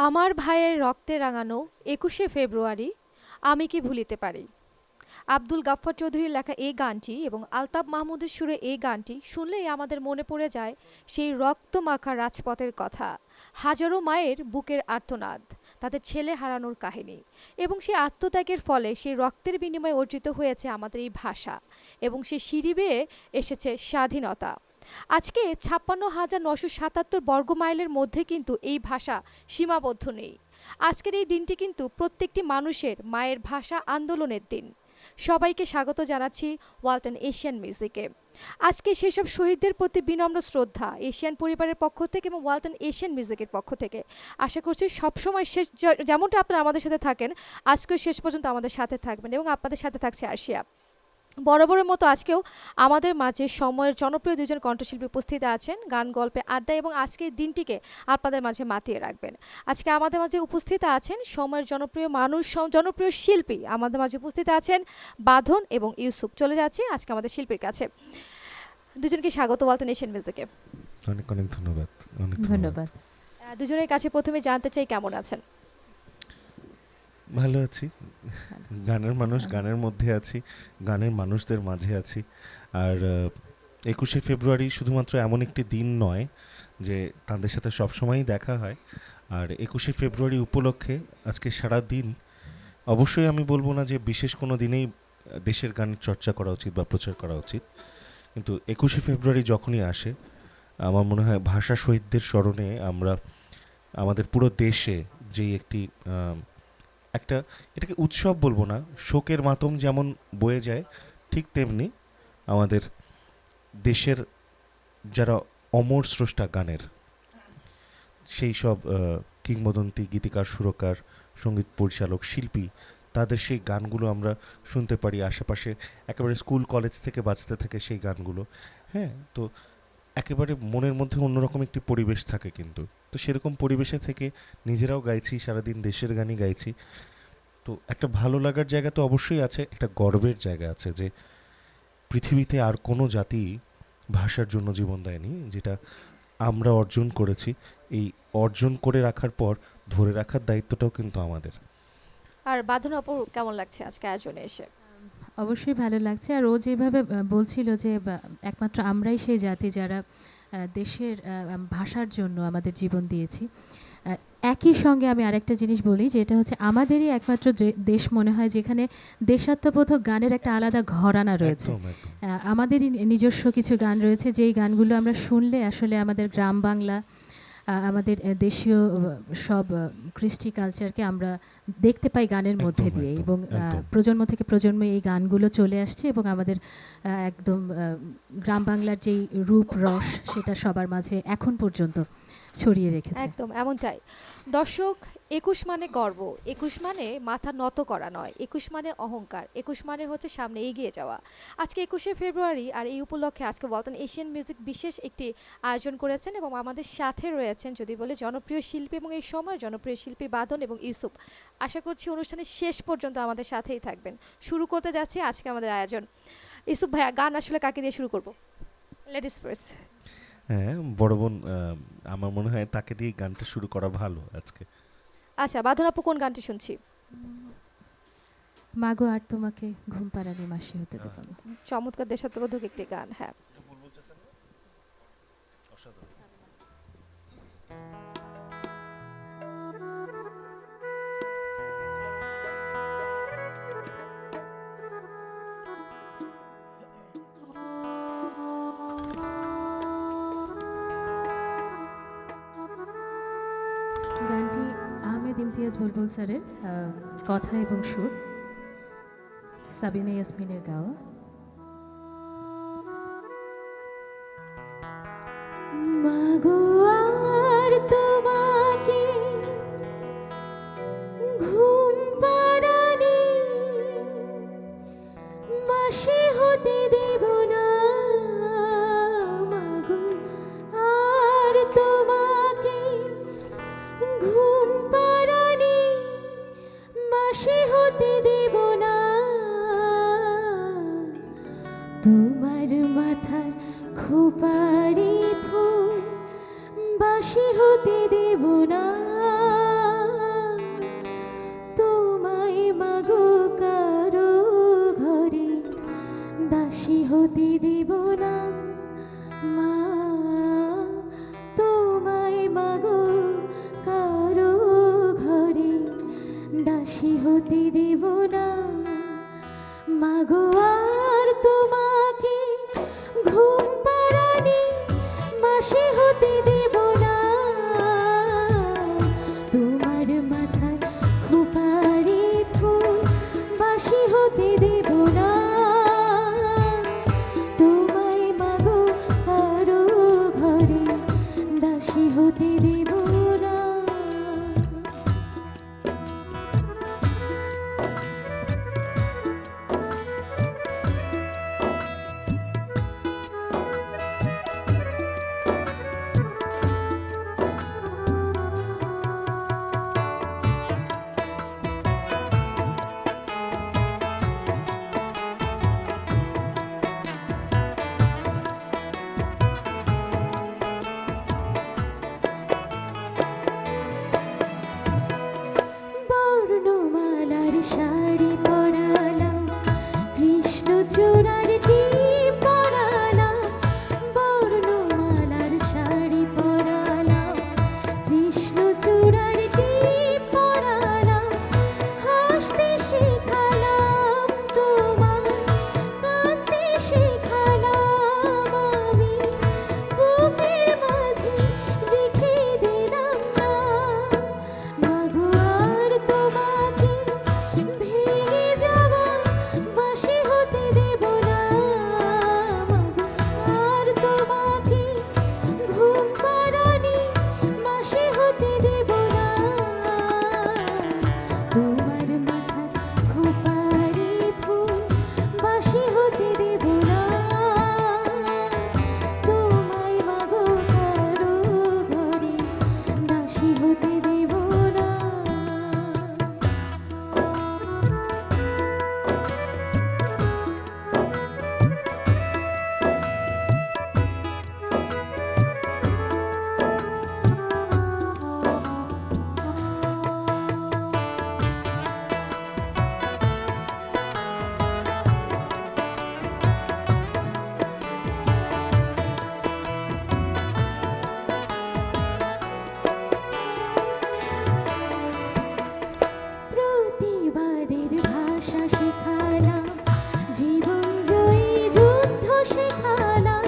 আমার ভাইয়ের রক্তে রাঙানো ২১শে ফেব্রুয়ারি আমি কি ভুলিতে পারি। আব্দুল গাফফার চৌধুরীর লেখা এই গানটি এবং আলতাফ মাহমুদের সুরে এই গানটি শুনলেই আমাদের মনে পড়ে যায় সেই রক্তমাখা রাজপথের কথা, হাজারো মায়ের বুকের আর্তনাদ, তাদের ছেলে হারানোর কাহিনী এবং সেই আত্মত্যাগের ফলে সেই রক্তের বিনিময়ে অর্জিত হয়েছে আমাদের এই ভাষা এবং সেই সিঁড়ি বেয়ে এসেছে স্বাধীনতা। আজকে ৫৬,৯৭৭ বর্গমাইলের মধ্যে কিন্তু এই ভাষা সীমাবদ্ধ নেই। আজকের এই দিনটি কিন্তু প্রত্যেকটি মানুষের মায়ের ভাষা আন্দোলনের দিন। সবাইকে স্বাগত জানাচ্ছি ওয়ালটন এশিয়ান মিউজিকে। আজকে সেসব শহীদদের প্রতি বিনম্র শ্রদ্ধা এশিয়ান পরিবারের পক্ষ থেকে এবং ওয়ালটন এশিয়ান মিউজিকের পক্ষ থেকে। আশা করছি সবসময় শেষ যেমনটা আপনারা আমাদের সাথে থাকেন, আজকেও শেষ পর্যন্ত আমাদের সাথে থাকবেন এবং আপনাদের সাথে থাকছে আরশিয়া। বরাবরের মতো আজকেও আমাদের মাঝে সময়ের জনপ্রিয় দুজন কণ্ঠশিল্পী উপস্থিত আছেন, গান গল্পে আড্ডা এবং আজকের দিনটিকে আপনাদের মাঝে মাতিয়ে রাখবেন। আজকে আমাদের মাঝে উপস্থিত আছেন সময়ের জনপ্রিয় মানুষ, জনপ্রিয় শিল্পী। আমাদের মাঝে উপস্থিত আছেন বাঁধন এবং ইউসুফ। চলে যাচ্ছি আজকে আমাদের শিল্পীর কাছে। দুজনকে স্বাগত ওয়ালটন এশিয়ান মিউজিকে। অনেক অনেক ধন্যবাদ। অনেক ধন্যবাদ। দুজনের কাছে প্রথমে জানতে চাই কেমন আছেন। ভালো আছি। গানের মানুষ, গানের মধ্যে আছি, গানের মানুষদের মাঝে আছি। আর ২১শে ফেব্রুয়ারি শুধুমাত্র এমন একটি দিন নয় যে তাদের সাথে সবসময়ই দেখা হয়। আর ২১শে ফেব্রুয়ারি উপলক্ষে আজকে সারা দিন অবশ্যই আমি বলবো না যে বিশেষ কোনো দিনেই দেশের গানের চর্চা করা উচিত বা প্রচার করা উচিত, কিন্তু ২১শে ফেব্রুয়ারি যখনই আসে আমার মনে হয় ভাষা শহীদদের স্মরণে আমরা আমাদের পুরো দেশে যেই একটি একটা, এটাকে উৎসব বলবো না, শোকের মাতম যেমন বয়ে যায় ঠিক তেমনি আমাদের দেশের যারা অমর স্রষ্টা গানের, সেই সব কিংবদন্তি গীতিকার, সুরকার, সঙ্গীত পরিচালক, শিল্পী, তাদের সেই গানগুলো আমরা শুনতে পারি আশেপাশে, একেবারে স্কুল কলেজ থেকে বাজতে থাকে সেই গানগুলো। হ্যাঁ, তো একেবারে মনের মধ্যে অন্যরকম একটি পরিবেশ থাকে, কিন্তু তো সেরকম পরিবেশে থেকে নিজেরাও গাইছি, সারাদিন দেশের গানই গাইছি। তো একটা ভালো লাগার জায়গা তো অবশ্যই আছে, একটা গর্বের জায়গা আছে যে পৃথিবীতে আর কোনো জাতি ভাষার জন্য জীবন দেয়নি, যেটা আমরা অর্জন করেছি। এই অর্জন করে রাখার পর ধরে রাখার দায়িত্বটাও কিন্তু আমাদের। আর বাঁধন আপু কেমন লাগছে আজকে আয়োজনে এসে? অবশ্যই ভালো লাগছে। আর ও যেভাবে বলছিল যে একমাত্র আমরাই সেই জাতি যারা দেশের ভাষার জন্য আমাদের জীবন দিয়েছি। একই সঙ্গে আমি আরেকটা জিনিস বলি, যেটা হচ্ছে আমাদেরই একমাত্র দেশ মনে হয় যেখানে দেশাত্মবোধক গানের একটা আলাদা ঘরানা রয়েছে। আমাদেরই নিজস্ব কিছু গান রয়েছে, যেই গানগুলো আমরা শুনলে আসলে আমাদের গ্রাম বাংলা, আমাদের দেশীয় সব কৃষ্টি কালচারকে আমরা দেখতে পাই গানের মধ্যে দিয়ে, এবং প্রজন্ম থেকে প্রজন্মে এই গানগুলো চলে আসছে এবং আমাদের একদম গ্রাম বাংলার যেই রূপ রস সেটা সবার মাঝে এখন পর্যন্ত ছড়িয়ে রেখেছে। একদম এমনটাই। দর্শক, ২১ মানে গর্ব, ২১ মানে মাথা নত করা নয়, ২১ মানে অহংকার, ২১ মানে হচ্ছে সামনে এগিয়ে যাওয়া। আজকে ২১শে ফেব্রুয়ারি, আর এই উপলক্ষে আজকে ওয়ালটন এশিয়ান মিউজিক বিশেষ একটি আয়োজন করেছেন এবং আমাদের সাথে রয়েছেন যদি বলে জনপ্রিয় শিল্পী এবং এই সময় জনপ্রিয় শিল্পী বাঁধন এবং ইউসুফ। আশা করছি অনুষ্ঠানের শেষ পর্যন্ত আমাদের সাথেই থাকবেন। শুরু করতে যাচ্ছি আজকে আমাদের আয়োজন। ইউসুফ ভাইয়া, গান আসলে কাকে দিয়ে শুরু করব? Ladies first. হ্যাঁ, বড় বোন, আমার মনে হয় তাকে দিয়ে গানটা শুরু করা ভালো আজকে। আচ্ছা, বাঁধন আপু কোন গানটি শুনছি? মাগো আর তোমাকে ঘুম পাড়ানি মাসি হতে দেব না। চমৎকার দেশাত্মবোধক একটি গান। হ্যাঁ, গানটি আহমেদ ইমতিয়াজ বুলবুল স্যারের কথা এবং সুর, সাবিনা ইয়াসমিনের গাওয়া। মাগো আর তোমাকে ঘুম পাড়ানি মাসি হতে দেব না, মাগো আর তোমাকে ঘুম পাড়ানি মাসি হতে দেব না, তোমার মাথার খোপারি ফুল বাসি হতে দেব না, দেব না মা, তোমায় মাগো কারো ঘরে দাসী হতে দেব না মাগো, আর তোমাকে ঘুম পাড়ানি মাসি হতে দেব না, তোমার মাথায় খোপারে ফুল বাসি হতে দেব না, তোমায় মাগো কারো ঘরে দাসী হতে দেব না। বর্ণমালার শাড়ি পরালাম, কৃষ্ণচূড়ার টিপ পরালাম, বর্ণমালার শাড়ি পরালাম, কৃষ্ণচূড়ার টিপ পরালাম, হাসতে শেখালাম তোমায়, কাঁদতে শেখালাম আমি, বুকের মাঝে রেখে দিলাম না মাগো, আর তোমাকে ভেঙে যাওয়া বাঁশি হতে দেব না মাগো, আর তোমাকে ঘুম পাড়ানি মাসি হতে দেব না, তোমার মাথায় খোপারে ফুল বাঁশি হতে দেব না, তোমায় মাগো কারো ঘরে দাসী হতে দেব না। প্রতিবাদের ভাষা শেখালাম, জীবন জয়ী যুদ্ধ শেখালাম,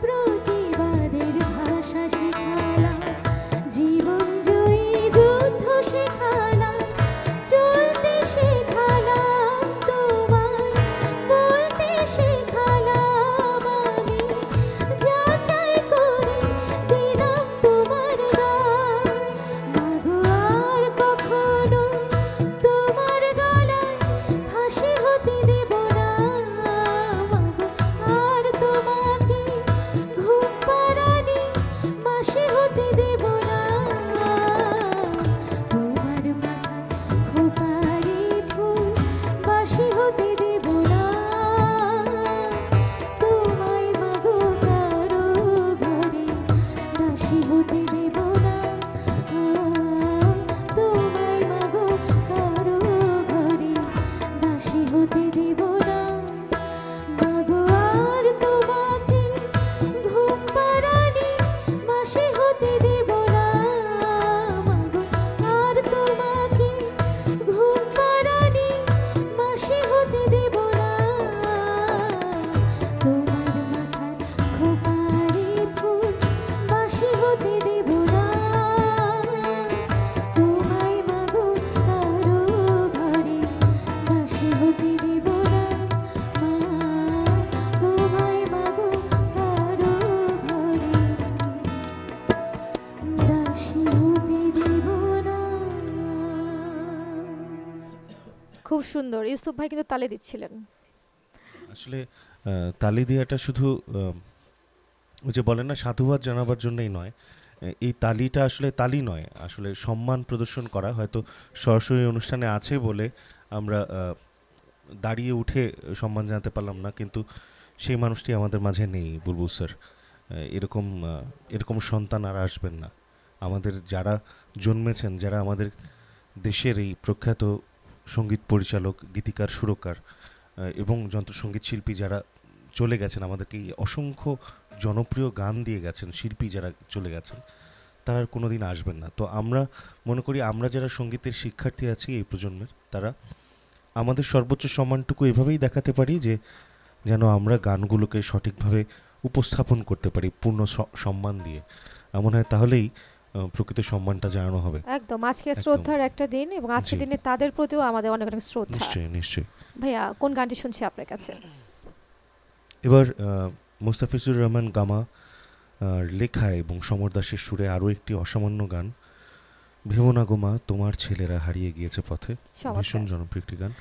প্রতিবাদের ভাষা শেখালাম, জীবন জয়ী যুদ্ধ শেখালাম, চলতে শেখালাম তোমায়, বলতে শেখালাম আমি, যাচাই করে দিলাম তোমার গান মাগো, আর কখনো তোমার গলায় ফাঁসি হতে দেব না মাগো, আর তোমাকে ঘুম পাড়ানি মাসি হতে দেব না, তোমার মাথায় খোপারে ফুল বাসি হতে দেব না, তোমায় মাগো কারো ঘরে দাসী হতে দেব না, তোমায় মাগো কারো ঘরে দাসী হতে দেব না মাগো, আর তোমাকে ঘুম পাড়ানি মাসি হতে দেব না মাগো, আর তোমাকে ঘুম পাড়ানি মাসি হতে দেব না, তোমার মাথার খোপারে ফুল বাসি হতে দেব না, তোমায় মাগো কারো ঘরে দাসী হতে দেব না মা, তোমায় মাগো কারো ঘরে দাসী হতে দেব না। খুব সুন্দর। ইউসুফ ভাই কিন্তু তালে দিচ্ছিলেন। আসলে তালি দেওয়াটা শুধু ওই যে বলেন না সাধুবাদ জানাবার জন্যই নয়, এই তালিটা আসলে তালি নয়, আসলে সম্মান প্রদর্শন করা। হয়তো সরাসরি অনুষ্ঠানে আছে বলে আমরা দাঁড়িয়ে উঠে সম্মান জানাতে পারলাম না, কিন্তু সেই মানুষটি আমাদের মাঝে নেই বুলবুল স্যার। এরকম সন্তান আর আসবেন না। আমাদের যারা জন্মেছেন, যারা আমাদের দেশের এই প্রখ্যাত সঙ্গীত পরিচালক, গীতিকার, সুরকার এবং যন্ত্রসঙ্গীত শিল্পী যারা চলে গেছেন, আমাদেরকে এই অসংখ্য জনপ্রিয় গান দিয়ে গেছেন, শিল্পী যারা চলে গেছেন, তারা আর কোনোদিন আসবেন না। তো আমরা মনে করি আমরা যারা সঙ্গীতের শিক্ষার্থী আছি এই প্রজন্মের, তারা আমাদের সর্বোচ্চ সম্মানটুকু এভাবেই দেখাতে পারি যে যেন আমরা গানগুলোকে সঠিকভাবে উপস্থাপন করতে পারি পূর্ণ সম্মান দিয়ে। এমন হয় তাহলেই প্রকৃত সম্মানটা জানানো হবে। একদম আজকে একদম। শ্রদ্ধার একটা দিন এবং আজকের জি। দিনে তাদের প্রতিও আমাদের অনেক অনেক শ্রদ্ধা। নিশ্চয়ই নিশ্চয়ই। ভাইয়া কোন গানটি শুনছি আপনার কাছে? এবার মুস্তাফিজুর রহমান গামা লেখা এবং সমর দাসের সুরে আরও একটি অসামান্য গান, ভেবো না গোমা তোমার ছেলেরা হারিয়ে গিয়েছে পথে, ভীষণ চমৎকার। জনপ্রিয় একটি গান।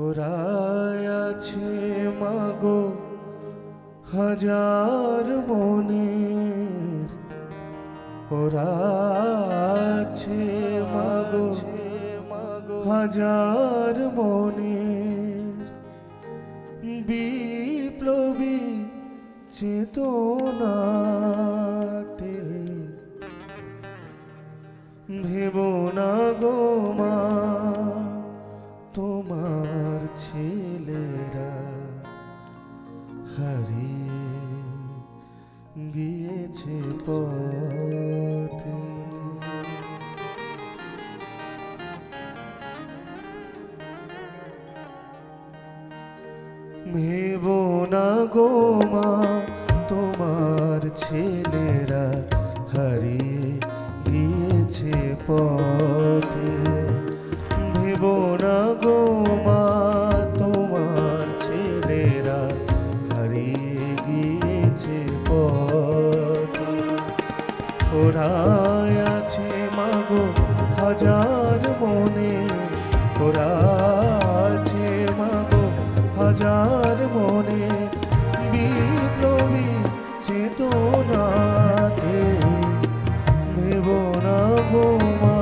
ওরা আছে মাগো হাজার মনের, ওরা আছে মাগো হাজার মনের, বিপ্লবী চেতনাতে ভেবো না গো মা তোমার ছেলেরা হারিয়ে গিয়েছে পথে। ভেবো না গো মা তোমার ছেলেরা হারিয়ে গিয়েছে পথে, ভেবো না গো মা তোমার ছেলেরা হারিয়ে গিয়েছে পথে, ওরা আছে মাগো হাজার মনে, ওরা আছে মাগো হাজার মনে, বিপ্লবী চেতনাতে ভেবো না গো মা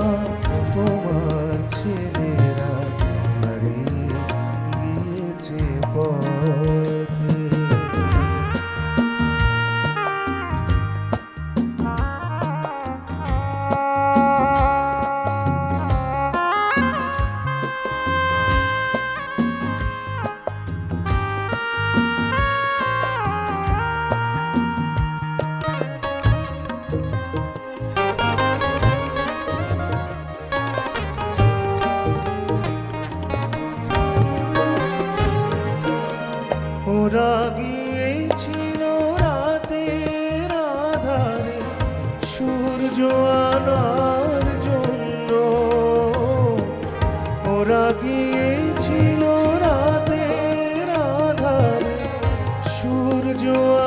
তোমার ছেলেরা হারিয়ে গিয়েছে পথে। ওরা গিয়েছিল রাতের আধারে সূর্য আনার জন্য, ওরা গিয়েছিল রাতের আধারে সূর্য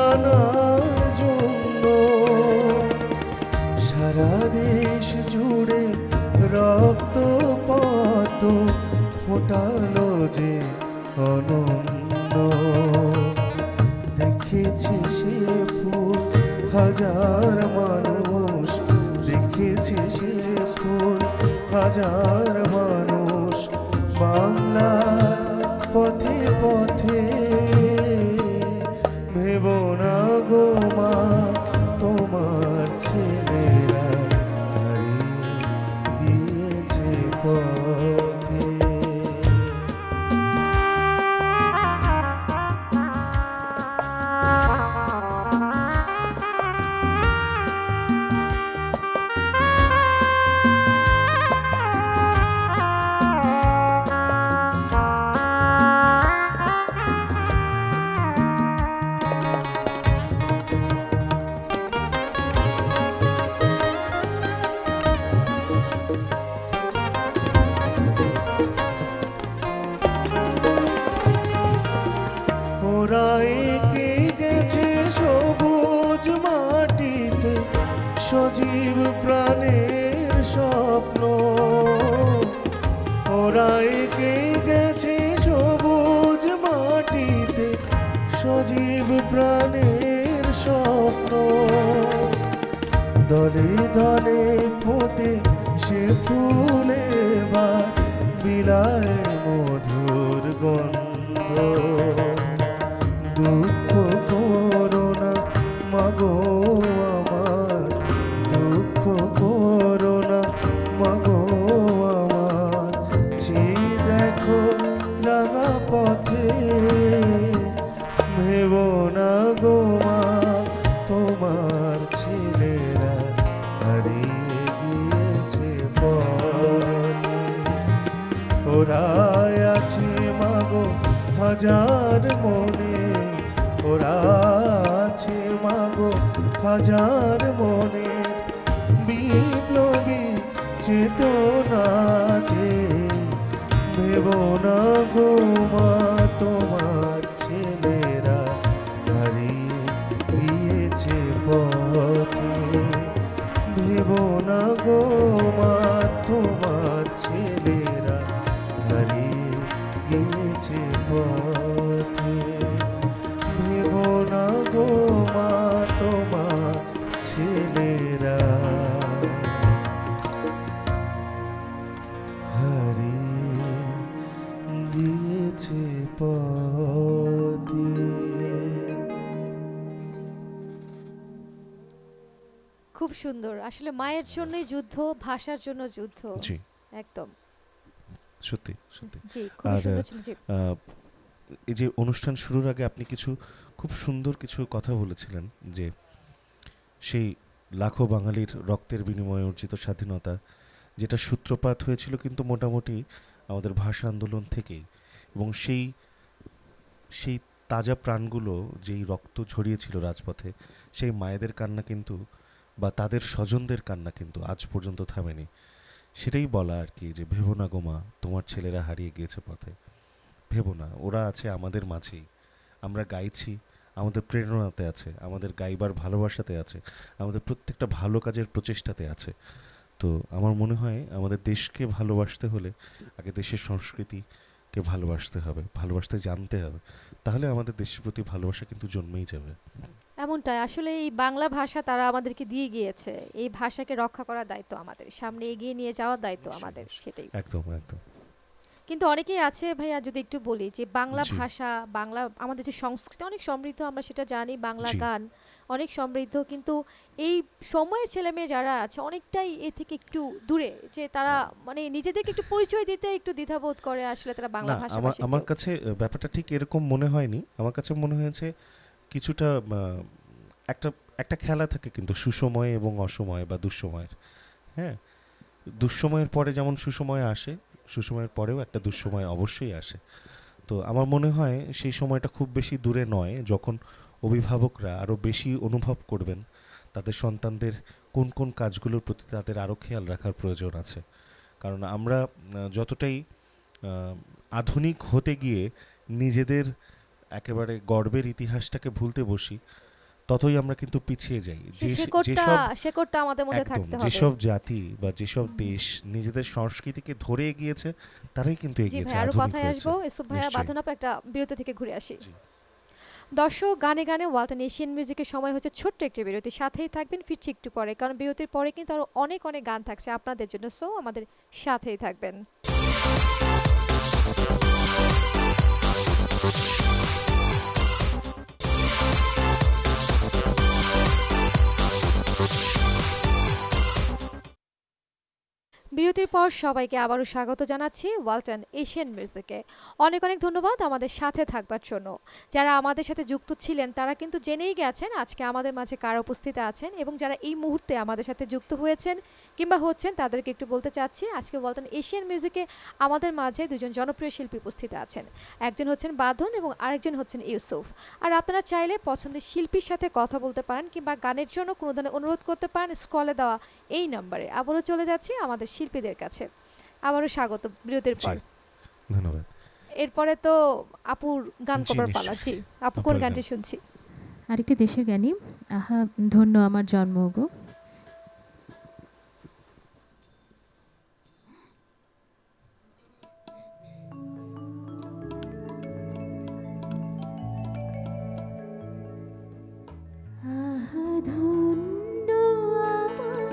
আনার জন্য, সারা দেশ জুড়ে রক্তপাত ফোটালো যে অনন্য, দেখেছে সে ফুল হাজার মানুষ, দেখেছে সে ফুল হাজার মানুষ, বাংলার পথে পথে ভেবো না গো মা তোমার ছেলেরা হারিয়ে গিয়েছে পথে। ওরা এঁকে গেছে সবুজ মাটিতে সজীব প্রাণের স্বপ্ন, ওরা এঁকে গেছে সবুজ মাটিতে সজীব প্রাণের স্বপ্ন, দলে দলে ফোটে ফুলে বা বিলায় মধুর গন্ধ। দুঃখ করো না মাগো আমার, দুঃখ করো না মাগো আমার, চেয়ে দেখো রাঙা পথে, ভেবো না গো মা তোমার ছেলেরা হারিয়ে গিয়েছে পথে। ওরা আছে মাগো হাজার মনে, ওরা আছে মাগো হাজার মনে, বিপ্লবী চেতনাতে, ভেবো না গো মা তোমার ছেলেরা হারিয়ে গিয়েছে পথে। ভেবো না গো মা তোমার ছেলেরা হারিয়ে গিয়েছে পথে। ভেবো না গো মা তোমার ছেলেরা হারিয়ে দিয়েছে পথে। খুব সুন্দর। আসলে মায়ের জন্যই যুদ্ধ, ভাষার জন্য যুদ্ধ। জি, একদম। সত্যি সত্যি। জি, খুব আর, সুন্দর ছিল। জি। আহ, এই যে অনুষ্ঠান শুরুর আগে আপনি কিছু খুব সুন্দর কিছু কথা বলেছিলেন, যে সেই লাখো বাঙালির রক্তের বিনিময়ে অর্জিত স্বাধীনতা, যেটা সূত্রপাত হয়েছিল কিন্তু মোটামুটি আমাদের ভাষা আন্দোলন থেকেই, এবং সেই সেই তাজা প্রাণগুলো যেই রক্ত ঝরিয়েছিল রাজপথে, সেই মায়েদের কান্না কিন্তু, বা তাদের স্বজনদের কান্না কিন্তু আজ পর্যন্ত থামেনি। সেটাই বলা আর কি, যে ভেবো না গো মা তোমার ছেলেরা হারিয়ে গিয়েছে পথে। ভেবো না, ওরা আছে আমাদের মাঝেই। আমরা গাইছি, আমাদের প্রেরণাতে আছে, আমাদের গাইবার ভালোবাসাতে আছে, আমাদের প্রত্যেকটা ভালো কাজের প্রচেষ্টাতে আছে। তো আমার মনে হয় আমাদের দেশকে ভালোবাসতে হলে আগে দেশের সংস্কৃতিকে ভালোবাসতে হবে, ভালোবাসতে জানতে হবে, তাহলে আমাদের দেশের প্রতি ভালোবাসা কিন্তু জন্মেই যাবে। এমনটাই। আসলে এই বাংলা ভাষা তারা আমাদেরকে দিয়ে গিয়েছে। এই ভাষাকে রক্ষা করার দায়িত্ব আমাদের। সামনে এগিয়ে নিয়ে যাওয়ার দায়িত্ব আমাদের। সেটাই। একদম একদম। কিন্তু অনেকেই আছে ভাইয়া, যদি একটু বলি, যে বাংলা জি। ভাষা, বাংলা আমাদের যে সংস্কৃতি অনেক সমৃদ্ধ, আমরা সেটা জানি, বাংলা জি। গান অনেক সমৃদ্ধ, কিন্তু এই সময়ের ছেলেমেয়ে যারা আছে অনেকটাই এ থেকে একটু দূরে, যে তারা মানে নিজেদেরকে একটু পরিচয় দিতে একটু দ্বিধাবোধ করে, আসলে তারা বাংলা না, ভাষাভাষী। আমার কাছে ব্যাপারটা ঠিক এরকম মনে হয়নি। আমার কাছে মনে হয়েছে কিছুটা একটা একটা খেলা থাকে কিন্তু সুসময় এবং অসময় বা দুঃসময়ের। হ্যাঁ, দুঃসময়ের পরে যেমন সুসময় আসে, সুসময়ের পরেও একটা দুঃসময় অবশ্যই আসে। তো আমার মনে হয় সেই সময়টা খুব বেশি দূরে নয়, যখন অভিভাবকরা আরও বেশি অনুভব করবেন তাদের সন্তানদের কোন কোন কাজগুলোর প্রতি তাদের আরও খেয়াল রাখার প্রয়োজন আছে। কারণ আমরা যতটাই আধুনিক হতে গিয়ে নিজেদের একেবারে গর্বের ইতিহাসটাকে ভুলতে বসি, ততই আমরা কিন্তু পিছিয়ে যাই। শেকড়টা আমাদের মধ্যে একদম, থাকতে হবে। যেসব জাতি বা যেসব দেশ নিজেদের সংস্কৃতিকে ধরে এগিয়েছে, তারাই কিন্তু জি এগিয়েছে, ভাই, আরো আধুনিক কথায় হয়েছে। আসবো। ইউসুফ ভাইয়া, নিশ্চয়ই। বাঁধন আপা, একটা বিরতি থেকে ঘুরে আসি। জি। দর্শক, গানে গানে ওয়ালটন এশিয়ান মিউজিকের সময় হচ্ছে ছোট্ট একটি বিরতি। সাথেই থাকবেন, ফিরছি একটু পরে, কারণ বিরতির পরে কিন্তু আরো অনেক অনেক গান থাকছে আপনাদের জন্য। সো আমাদের সাথেই থাকবেন। বিরতির পর সবাইকে আবারও স্বাগত জানাচ্ছি ওয়ালটন এশিয়ান মিউজিকে। অনেক অনেক ধন্যবাদ আমাদের সাথে থাকবার জন্য। যারা আমাদের সাথে যুক্ত ছিলেন তারা কিন্তু জেনেই গেছেন আজকে আমাদের মাঝে কারা উপস্থিত আছেন, এবং যারা এই মুহূর্তে আমাদের সাথে যুক্ত হয়েছেন কিংবা হচ্ছেন তাদেরকে একটু বলতে চাচ্ছি, আজকে ওয়ালটন এশিয়ান মিউজিকে আমাদের মাঝে দুজন জনপ্রিয় শিল্পী উপস্থিত আছেন। একজন হচ্ছেন বাঁধন এবং আরেকজন হচ্ছেন ইউসুফ। আর আপনারা চাইলে পছন্দের শিল্পীর সাথে কথা বলতে পারেন কিংবা গানের জন্য কোনো ধরনের অনুরোধ করতে পারেন স্ক্রলে দেওয়া এই নম্বরে। আবারও চলে যাচ্ছি আমাদের শিল্পীদের কাছে। আবারও স্বাগত বিরতির পর। জি, ধন্যবাদ। এরপরে তো আপুর গান জি, করার নিশ্চয়ই। পালা। জি, আপু কোন আপনার গানটি গান। শুনছি? আরেকটি দেশের গানই, আহা ধন্য আমার জন্ম গো। আহা ধন্য আমার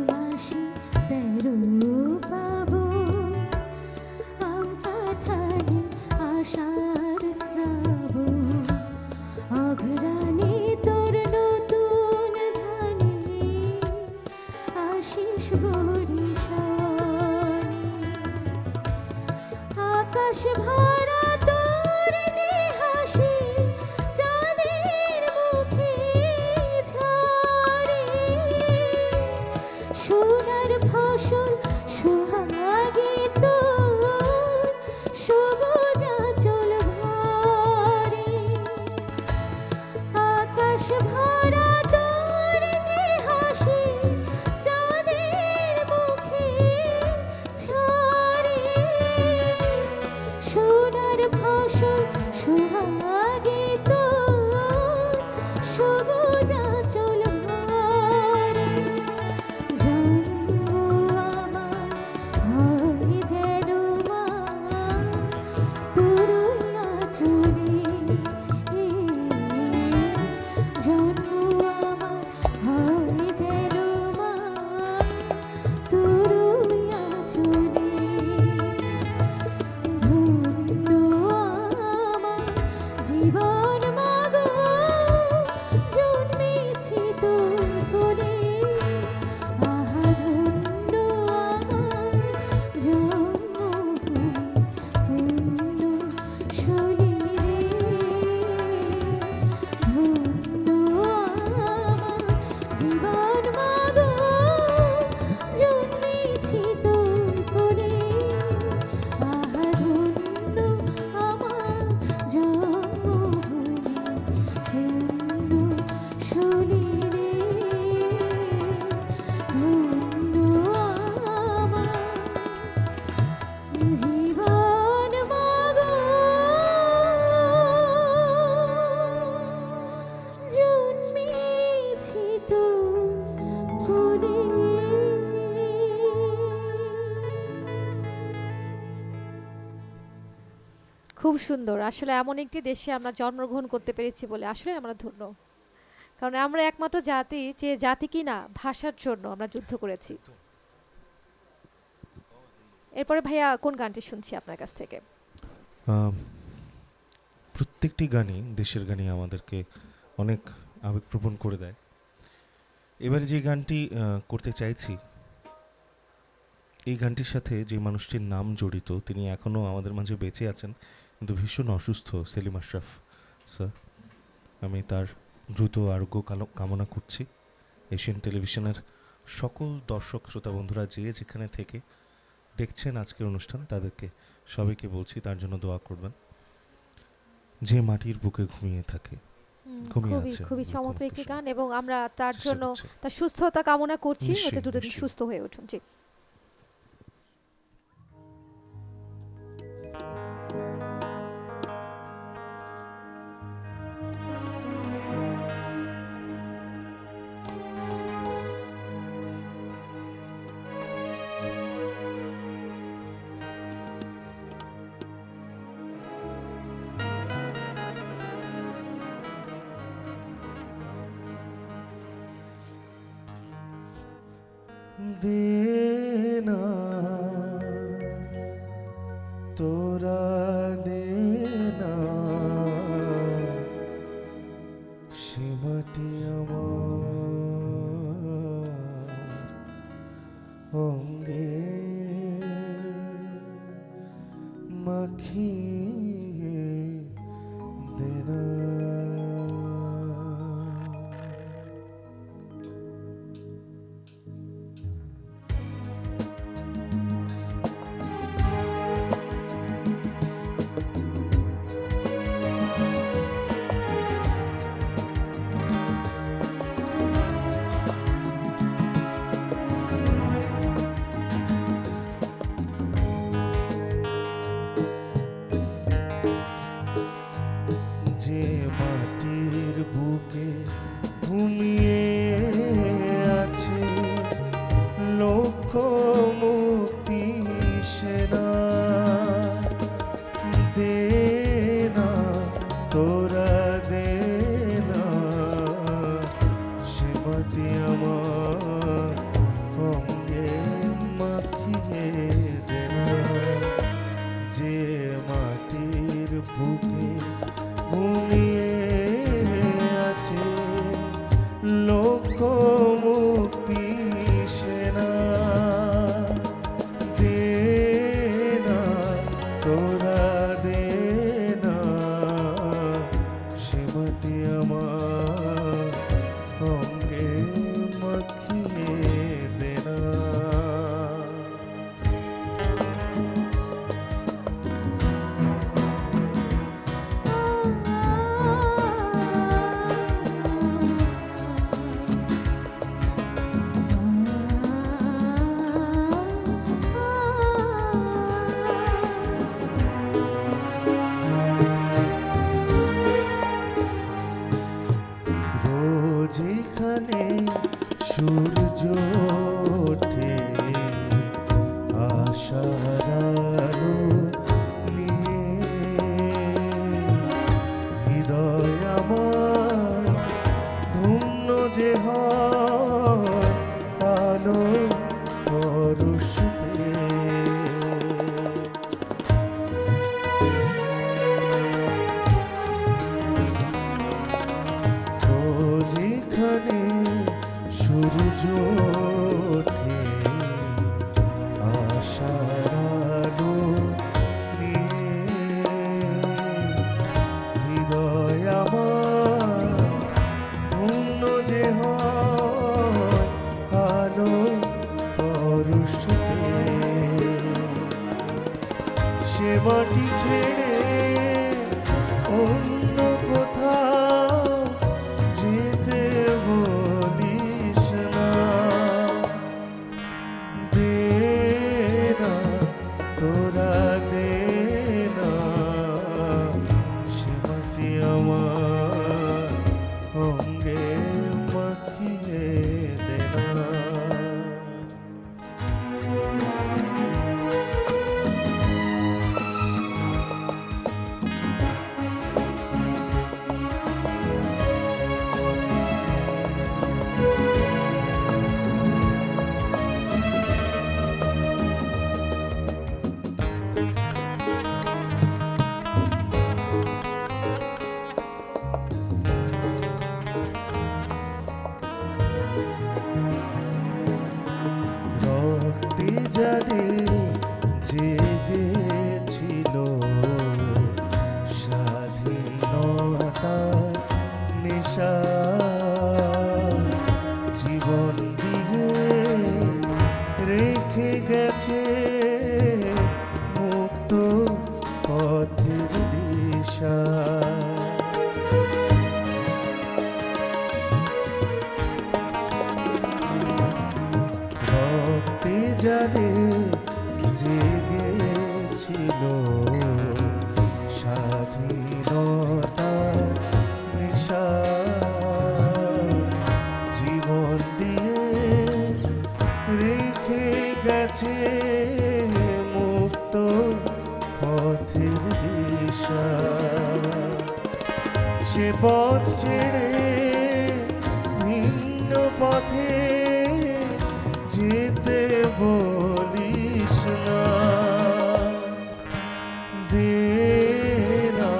মাসি তেরো পাবো আম কাঠালি আষাঢ় শ্রাবণ অঘ্রাণে তোর নতুন ধানে আশিস বরিশানে আকাশ ভরা তোর যে হাসি চাঁদের মুখে ঝরে সোনার ফসল সোহাগে তোর সবুজ আঁচল ভরে আকাশ ভরা তোর যে হাসি চাঁদের মুখে ঝরে সোনার ফসল সোহাগে তোর সবুজ আঁচল ভরে জন্ম আমার হয় যেন মা তোর আঁচলে জন্ম আমার হয় যেন মা তোর আঁচলে ধন্য আমার জীবন মাগো জন্মেছি তোর কোলে আহা ধন্য আমার জন্মভূমি পূর্ণ শরীরে ধন্য আমার জীবন মাগো জন্মেছি তোর কোলে আহা ধন্য আমার জন্মভূমি পূর্ণ শরীরে ধন্য আমার জীবন মাগো জন্মেছি তোর কোলে খুব সুন্দর। আসলে এমন একটি দেশে আমরা জন্মগ্রহণ করতে পেরেছি বলে আসলে আমরা ধন্য, কারণ আমরা একমাত্র জাতি যে জাতি কিনা ভাষার জন্য আমরা যুদ্ধ করেছি। এরপরে ভাইয়া কোন গানটি শুনছি আপনার কাছ থেকে? প্রত্যেকটি গানই দেশের গানই আমাদেরকে অনেক আবেগপ্রবণ করে দেয়। এবারে যে গানটি করতে চাইছি, এই গানটির সাথে যে মানুষটির নাম জড়িত, তিনি এখনও আমাদের মাঝে বেঁচে আছেন কিন্তু ভীষণ অসুস্থ, সেলিম আশরাফ স্যার। আমি তার দ্রুত আরোগ্য কামনা করছি। এশিয়ান টেলিভিশনের সকল দর্শক শ্রোতা বন্ধুরা যে যেখানে থেকে দেখছেন আজকের অনুষ্ঠান, তাদেরকে সবাইকে বলছি তার জন্য দোয়া করবেন। যে মাটির বুকে ঘুমিয়ে থাকে, ঘুমিয়ে খুবই আছে, খুবই এরকম চমৎকার একটি কিছু গান, এবং আমরা তার চেষ্টা জন্য করছি। তার সুস্থতা কামনা করছি, নিশ্চয়ই, যাতে দ্রুত তিনি নিশ্চয়ই। সুস্থ হয়ে উঠুন। জি। দেনা তোরা দেনা সীমাটি আমার অঙ্গে মাখিয়ে দেনা। মাটি ছেড়ে অন্য কোথাও যেতে বলিস না, দে না তোরা দে না, সে মাটি আমার অঙ্গে মাখিয়ে দে না। রক্তে যাদের জেগেছিল স্বাধীনতার নেশা, জীবন দিয়ে রেখে গেছে মুক্ত পথের দিশা। রক্তে যাদের জেগেছিল স্বাধীনতার নেশা, জীবন দিয়ে রেখে গেছে মুক্ত পথের দিশা। সে পথ ছেড়ে ভিন্ন পথে যেতে বলিস না, দে না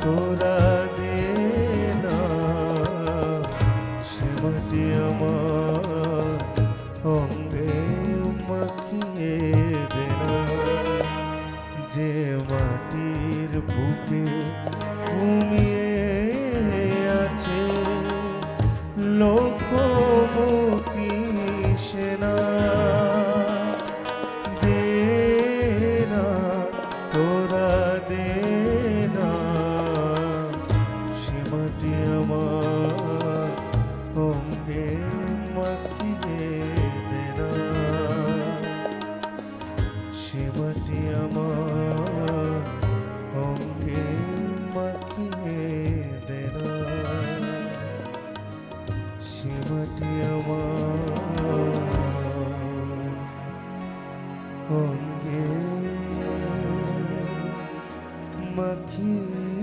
তোরা দে না, সে মাটি আমার অঙ্গে মাখিয়ে দে না, যে মাটির বুকে ঘুমিয়ে আছে লোকমুক্তি সেনা, দে না তোরা দে না, সে মাটি আমার অঙ্গে মাখিয়ে দে না, সে মাটি আমার অঙ্গে মাখিয়ে দে না, সে মাটি আমার অঙ্গে মাখিয়ে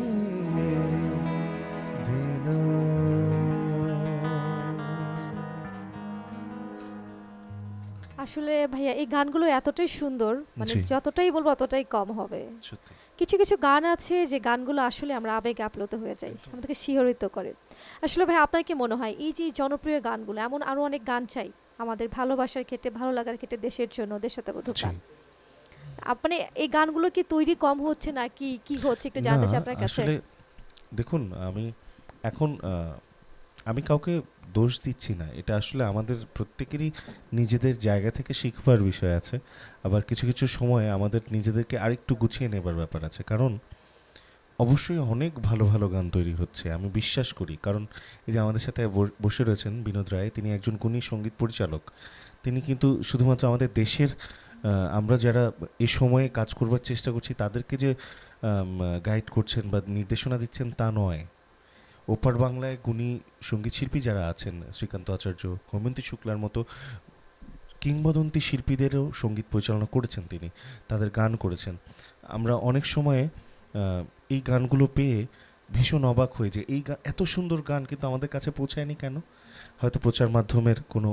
দে না। আসলে ভাইয়া এই গানগুলো এতটাই সুন্দর, মানে জি। যতটাই বলবো অতটাই কম হবে। সত্যি কিছু কিছু গান আছে যে গানগুলো আসলে আমরা আবেগে আপ্লুত হয়ে যাই, আমাদেরকে শিহরিত করে। আসলে ভাই আপনার কি মনে হয় এই যে জনপ্রিয় গানগুলো, এমন আরো অনেক গান চাই আমাদের ভালোবাসার ক্ষেত্রে, ভালো লাগার ক্ষেত্রে, দেশের জন্য, দেশাত্মবোধক জি। গান, আপনি এই গানগুলো কি তৈরি কম হচ্ছে নাকি কি হচ্ছে একটু জানতে চাই না, আপনার কাছে। আসলে দেখুন, আমি এখন আমি কাউকে দোষ দিচ্ছি না, এটা আসলে আমাদের প্রত্যেকেরই নিজেদের জায়গা থেকে শিখবার বিষয় আছে, আবার কিছু কিছু সময় আমাদের নিজেদেরকে আরেকটু গুছিয়ে নেবার ব্যাপার আছে, কারণ অবশ্যই অনেক ভালো ভালো গান তৈরি হচ্ছে আমি বিশ্বাস করি, কারণ এই যে আমাদের সাথে বসে রয়েছেন বিনোদ রায়, তিনি একজন গুণী সঙ্গীত পরিচালক, তিনি কিন্তু শুধুমাত্র আমাদের দেশের আমরা যারা এই সময়ে কাজ করবার চেষ্টা করছি তাদেরকে যে গাইড করছেন বা নির্দেশনা দিচ্ছেন তা নয়, ওপার বাংলায় গুণী সঙ্গীতশিল্পী যারা আছেন, শ্রীকান্ত আচার্য, হৈমন্তী শুক্লার মতো কিংবদন্তি শিল্পীদেরও সঙ্গীত পরিচালনা করেছেন তিনি, তাদের গান করেছেন। আমরা অনেক সময়ে এই গানগুলো পেয়ে ভীষণ অবাক হই যে এই গান, এত সুন্দর গান কিন্তু আমাদের কাছে পৌঁছায়নি কেন? হয়তো প্রচার মাধ্যমের কোনো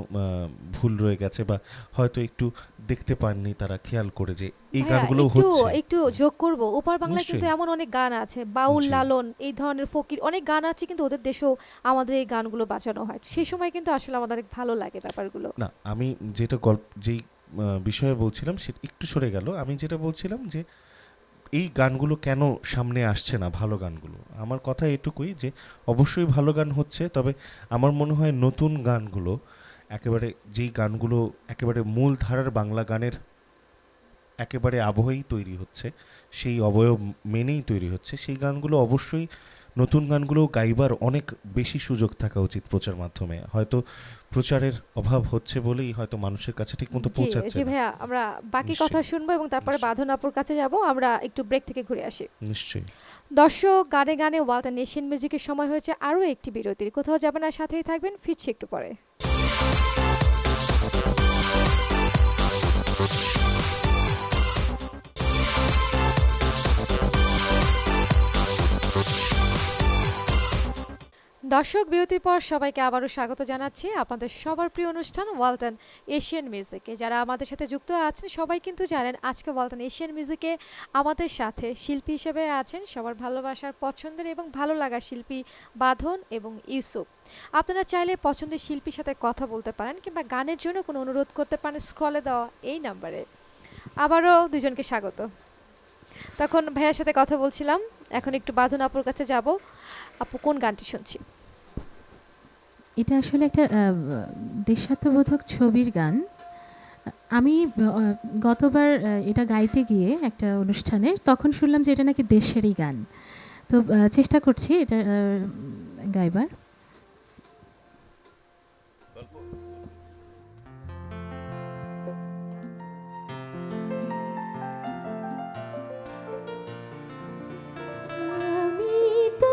ভুল রয়ে গেছে, বা হয়তো একটু দেখতে পাননি তারা খেয়াল করে যে এই ভাইয়া, গানগুলো একটু হচ্ছে। একটু যোগ করব, ওপার বাংলায় কিন্তু নিশ্চয়ই। এমন অনেক গান আছে, বাউল, জি। লালন, এই ধরনের ফকির অনেক গান আছে, কিন্তু ওদের দেশেও আমাদের এই গানগুলো বাজানো হয়, সেই সময় কিন্তু আসলে আমাদের অনেক ভালো লাগে ব্যাপারগুলো। না, আমি যেটা যেই বিষয়ে বলছিলাম সেটা একটু সরে গেল। আমি যেটা বলছিলাম যে এই গানগুলো কেন সামনে আসছে না, ভালো গানগুলো, আমার কথা এটুকুই যে অবশ্যই ভালো গান হচ্ছে, তবে আমার মনে হয় নতুন গানগুলো একেবারে, যেই গানগুলো একেবারে মূল ধারার বাংলা গানের একেবারে আবহেই তৈরি হচ্ছে, সেই অবয়ব মেনেই তৈরি হচ্ছে, সেই গানগুলো অবশ্যই নতুন গানগুলো গাইবার অনেক বেশি সুযোগ থাকা উচিত প্রচার মাধ্যমে। হয়তো প্রচারের অভাব হচ্ছে বলেই হয়তো মানুষের কাছে ঠিকমতো জি পৌঁছাচ্ছে জি না। ভাইয়া, আমরা বাকি নিশ্চয়ই। কথা শুনবো এবং তারপরে নিশ্চয়ই। বাঁধন আপুর কাছে যাব। আমরা একটু ব্রেক থেকে ঘুরে আসি। নিশ্চয়ই। দর্শক, গানে গানে ওয়ালটন এশিয়ান মিউজিকের সময় হয়েছে আরও একটি বিরতির। কোথাও যাবেন না, সাথেই থাকবেন, ফিরছি একটু পরে। দর্শক, বিরতির পর সবাইকে আবারও স্বাগত জানাচ্ছি আপনাদের সবার প্রিয় অনুষ্ঠান ওয়ালটন এশিয়ান মিউজিকে। যারা আমাদের সাথে যুক্ত আছেন সবাই কিন্তু জানেন আজকে ওয়ালটন এশিয়ান মিউজিকে আমাদের সাথে শিল্পী হিসেবে আছেন সবার ভালোবাসার, পছন্দের এবং ভালো লাগার শিল্পী বাঁধন এবং ইউসুফ। আপনারা চাইলে পছন্দের শিল্পীর সাথে কথা বলতে পারেন কিংবা গানের জন্য কোনো অনুরোধ করতে পারেন স্ক্রলে দেওয়া এই নাম্বারে। আবারও দুজনকে স্বাগত। তখন ভাইয়ার সাথে কথা বলছিলাম, এখন একটু বাঁধন আপুর কাছে যাব। আপু, কোন গানটি শুনছি? এটা আসলে একটা দেশাত্মবোধক ছবির গান। আমি গতবার এটা গাইতে গিয়ে একটা অনুষ্ঠানে তখন শুনলাম যে এটা নাকি দেশেরই গান। তো চেষ্টা করছি এটা গাইবার। আমি তো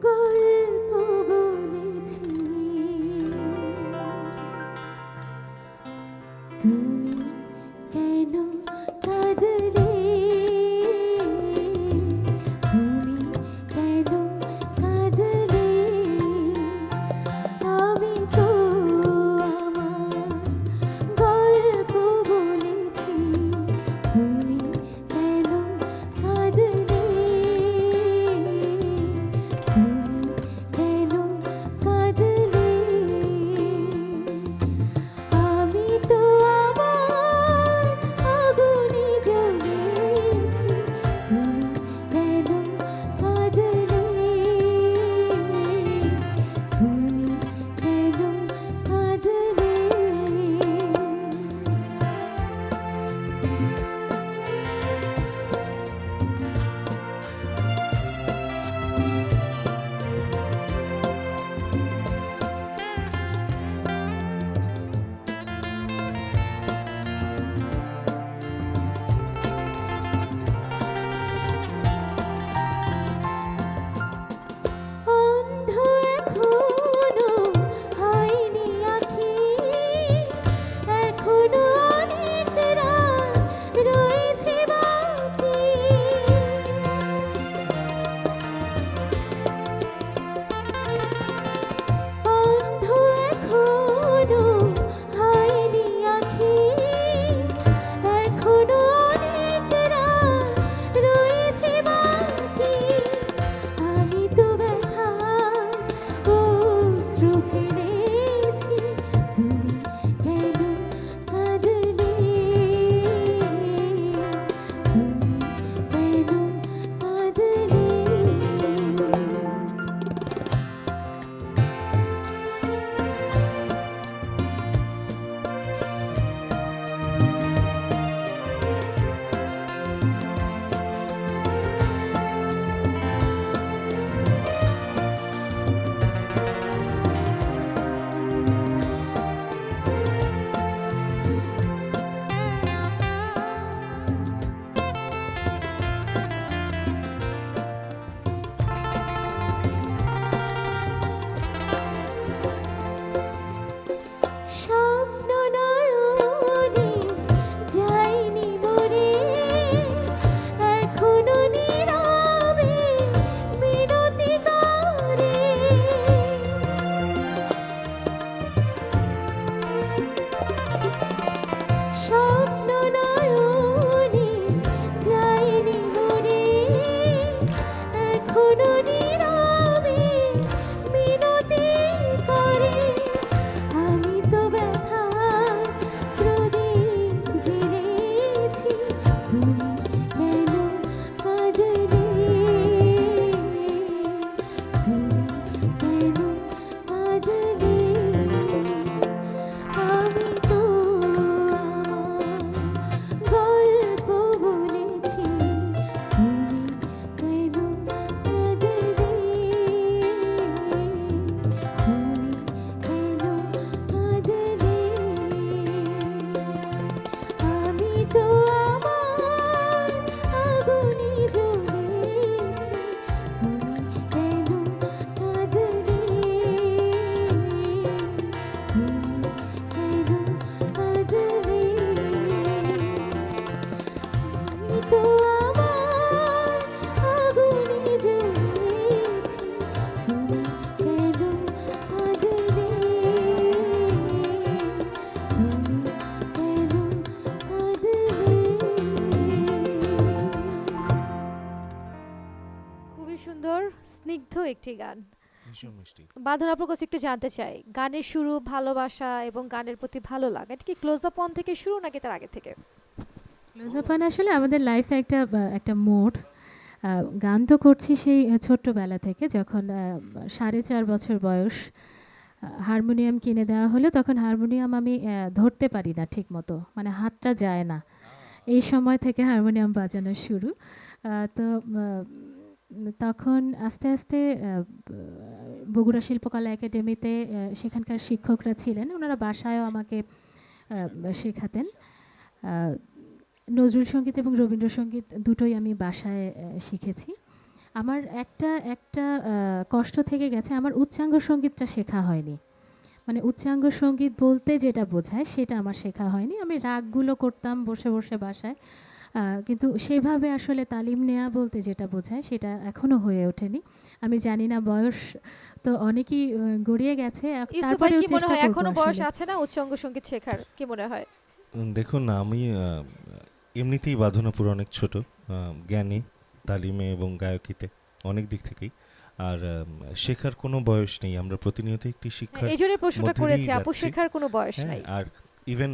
গল্প বলেছি, তুমি কেন কাঁদলে, তুমি কেন কাঁদলে, আমি তো আমার গল্প বলেছি, তুমি কেন কাঁদলে, তুমি কেন কাঁদলে, আমি তো আমার আগুনে জ্বলেছি, তুমি কেন কাঁদলে, তুমি কেন কাঁদলে। অন্ধ এখনো হয়নি আঁখি, এখনো অনেক রাত রয়েছে বাকি। অন্ধ এখনো হয়নি আঁখি, এখনো অনেক রাত রয়েছে বাকি। আমি তো ব্যথার অশ্রু ফেলেছি, তুমি কেন কাঁদলে, তুমি কেন কাঁদলে। স্বপ্ন নয়নে যাইনি মরে, এখনো নীরবে মিনতি করে। স্বপ্ন নয়নে যাইনি মরে, এখনো নীরবে মিনতি করে। আমি তো ব্যথার প্রদীপ জ্বেলেছি, তুমি কেন কাঁদলে, তুমি কেন কাঁদলে। একটি গান। ভীষণ মিষ্টি। বাঁধন আপুর কাছে একটু জানতে চাই, গানের শুরু ভালোবাসা এবং গানের প্রতি ভালো লাগা, এটা কি ক্লোজ আপ অন থেকে শুরু নাকি তার আগে থেকে? ক্লোজ আপ আসলে আমাদের লাইফে একটা মোড়। গান তো করছি সেই ছোট্টবেলা থেকে, যখন 4.5 বছর বয়স। হারমোনিয়াম কিনে দেওয়া হলো, তখন হারমোনিয়াম আমি ধরতে পারি না ঠিক মতো, মানে হাতটা যায় না। এই সময় থেকে হারমোনিয়াম বাজানো শুরু। তো তখন আস্তে আস্তে বগুড়া শিল্পকলা একাডেমিতে সেখানকার শিক্ষকরা ছিলেন, ওনারা বাসায়ও আমাকে শেখাতেন। আহ, নজরুল সঙ্গীত এবং রবীন্দ্রসঙ্গীত দুটোই আমি বাসায় শিখেছি। আমার একটা একটা কষ্ট থেকে গেছে, আমার উচ্চাঙ্গ সঙ্গীতটা শেখা হয়নি। মানে উচ্চাঙ্গ সঙ্গীত বলতে যেটা বোঝায় সেটা আমার শেখা হয়নি। আমি রাগগুলো করতাম বসে বসে বাসায়, কিন্তু সেভাবে আসলে তালিম নেওয়া বলতে যেটা বোঝায় সেটা এখনও হয়ে ওঠেনি। আমি জানি না, বয়স তো অনেকই গড়িয়ে গেছে, ইউসুফ ভাই তারপরেও কি মনে চেষ্টা হয় করবো এখনো বয়স আসলে। আছে না উচ্চাঙ্গ সঙ্গীত শেখার, কি মনে হয়? দেখুন না, আমি এমনিতেই বাঁধনাপুর অনেক ছোট, জ্ঞানী, তালিমে এবং গায়কিতে অনেক দিক থেকেই। আর শেখার কোনো বয়স নেই, আমরা প্রতিনিয়ত একটি শিক্ষার এই জন্য প্রশ্নটা মধ্যে করেছি, দিয়েই আপু যাচ্ছি। শেখার কোনো বয়স হ্যাঁ, নাই। আর ইভেন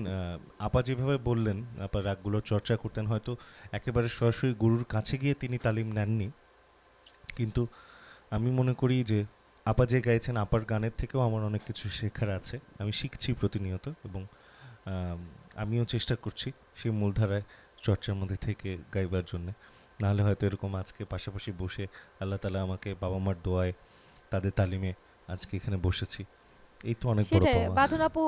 আপা যেভাবে বললেন, আপা রাগগুলোর চর্চা করতেন, হয়তো একেবারে সরাসরি গুরুর কাছে গিয়ে তিনি তালিম নেননি, কিন্তু আমি মনে করি যে আপা যে গাইছেন, আপার গানের থেকেও আমার অনেক কিছু শেখার আছে। আমি শিখছি প্রতিনিয়ত, এবং আমিও চেষ্টা করছি সেই মূলধারায় চর্চার মধ্যে থেকে গাইবার জন্যে। নাহলে হয়তো এরকম আজকে পাশাপাশি বসে আল্লাহ তালা আমাকে বাবা মার দোয়ায় তাদের তালিমে আজকে এখানে বসেছি, এই তো অনেক বড় সেটাই, পাওয়া। বাঁধন আপু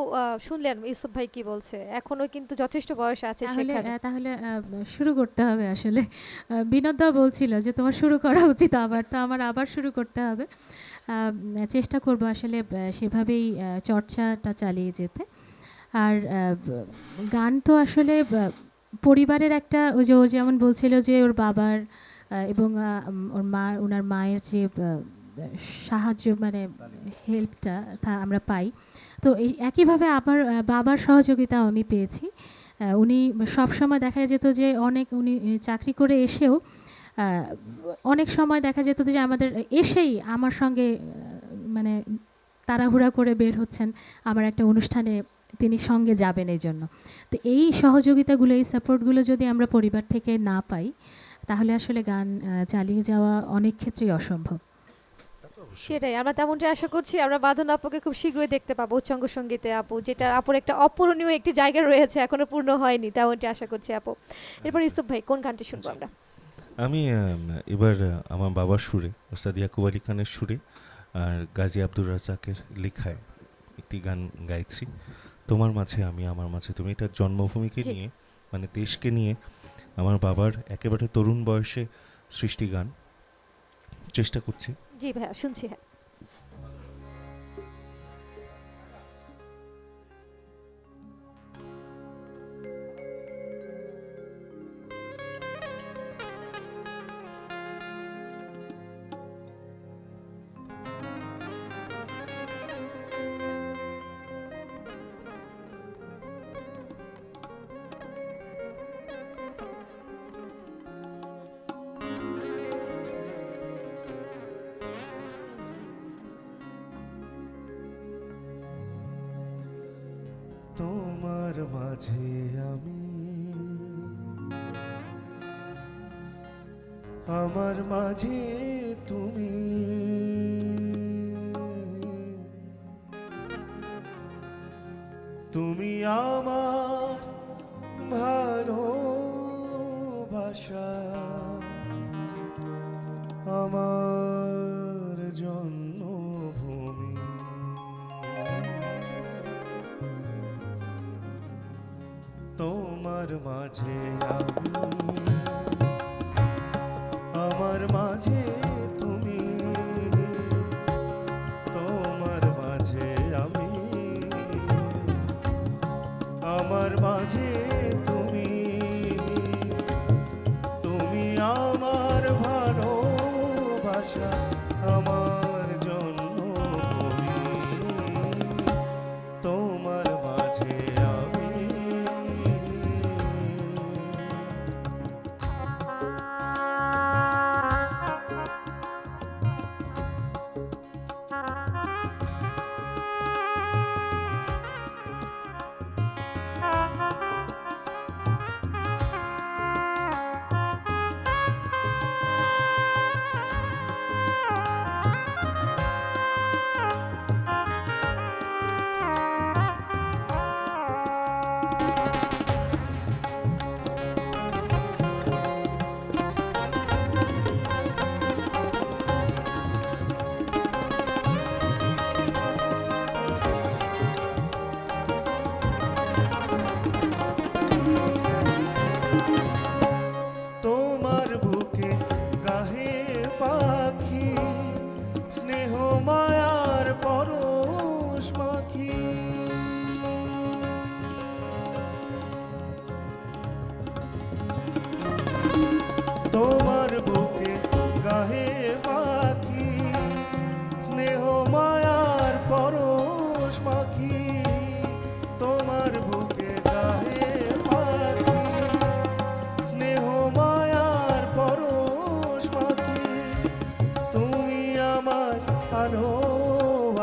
শুনলেন ইউসুফ ভাই কি বলছে, এখনো কিন্তু যথেষ্ট বয়স আছে তাহলে শেখার। তাহলে শুরু করতে হবে আসলে। বিনোদা বলছিল যে তোমার শুরু করা উচিত, আবার তো আমার আবার শুরু করতে হবে। চেষ্টা করব আসলে সেভাবেই চর্চাটা চালিয়ে যেতে। আর গান তো আসলে পরিবারের একটা, ওই যে ও যেমন বলছিল যে ওর বাবার এবং ওর মা, ওনার মায়ের যে সাহায্য, মানে হেল্পটা আমরা পাই। তো এই একইভাবে আমার বাবার সহযোগিতাও আমি পেয়েছি। উনি সবসময় দেখা যেত যে উনি চাকরি করে এসেও অনেক সময় দেখা যেত যে আমাদের এসেই আমার সঙ্গে মানে তাড়াহুড়া করে বের হচ্ছেন আমার একটা অনুষ্ঠানে, তিনি সঙ্গে যাবেন এই জন্য। তো এই সহযোগিতাগুলো, এই সাপোর্টগুলো যদি আমরা পরিবার থেকে না পাই, তাহলে আসলে গান চালিয়ে যাওয়া অনেক ক্ষেত্রেই অসম্ভব। সেটাই, আমরা তেমনটাই আশা করছি। আমরা বাঁধন আপুকে খুব শীঘ্রই দেখতে পাবো উচ্চাঙ্গ সঙ্গীতে, আপু যেটা আপুর একটা অপূরণীয় একটি জায়গা রয়েছে, এখনো পূর্ণ হয়নি, তেমনটি আশা করছি আপু। এরপর ইউসুফ ভাই কোন গানটি শুনবো আমরা? আমি এবার আমার বাবার সুরে, ওস্তাদ ইয়াকুব আলী খানের সুরে আর গাজী আব্দুর রাজ্জাকের লেখায় একটি গান গাইছি, তোমার মাঝে আমি আমার মাঝে তুমি। এটা জন্মভূমিকে জি। নিয়ে, মানে দেশকে নিয়ে, আমার বাবার একেবারে তরুণ বয়সে সৃষ্টি গান। চেষ্টা করছি। জি ভাইয়া, শুনছি। হ্যাঁ, তোমার মাঝে আমি, আমার মাঝে তুমি, তুমি আমার ভালোবাসা, আমার জন্মভূমি। তোমার মাঝে আমি, আমার মাঝে তুমি, তোমার মাঝে আমি, আমার মাঝে তুমি, তুমি আমার ভালোবাসা, আমার জন্মভূমি। তোমার মাঝে আমি।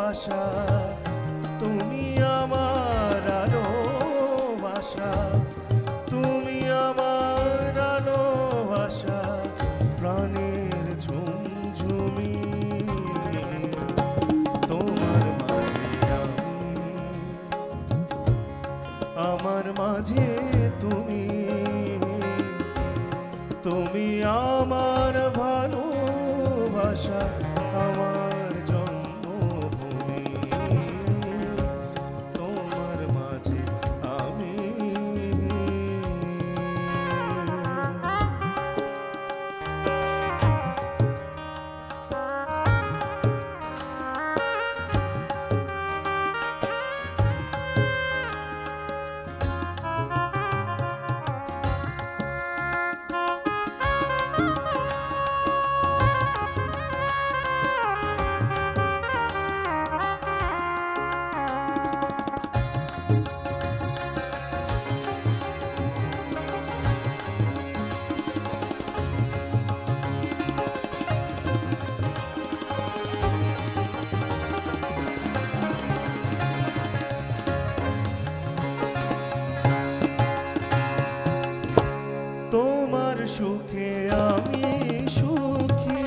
ভালোবাসা, তুমি আমার আলো ভাষা, তুমি আমার আলো ভাষা, প্রাণের ঝুমঝুমি, তোমার মাঝে আমি, আমার মাঝে তুমি, তুমি আমার ভালোবাসা, আমার জন্মভূমি, তোমার মাঝে আমি। তোমার সুখে আমি সুখী,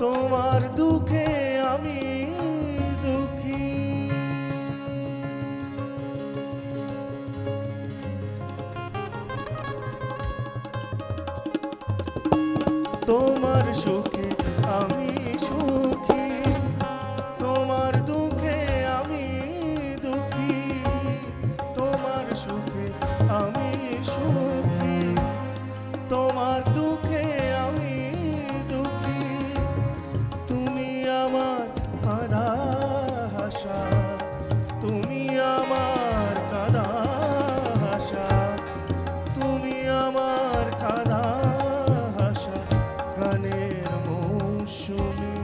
তোমার দুঃখে আমি দুঃখী, তোমার সুখে আমি সুখী, তোমার দুঃখে আমি দুঃখী, তোমার সুখে আমি সুখী, তোমার দুঃখে আমি দুঃখী, তুমি আমার কাঁদা হাসা, তুমি আমার কাঁদা হাসা, তুমি আমার কাঁদা হাসা, গানের মৌসুমী,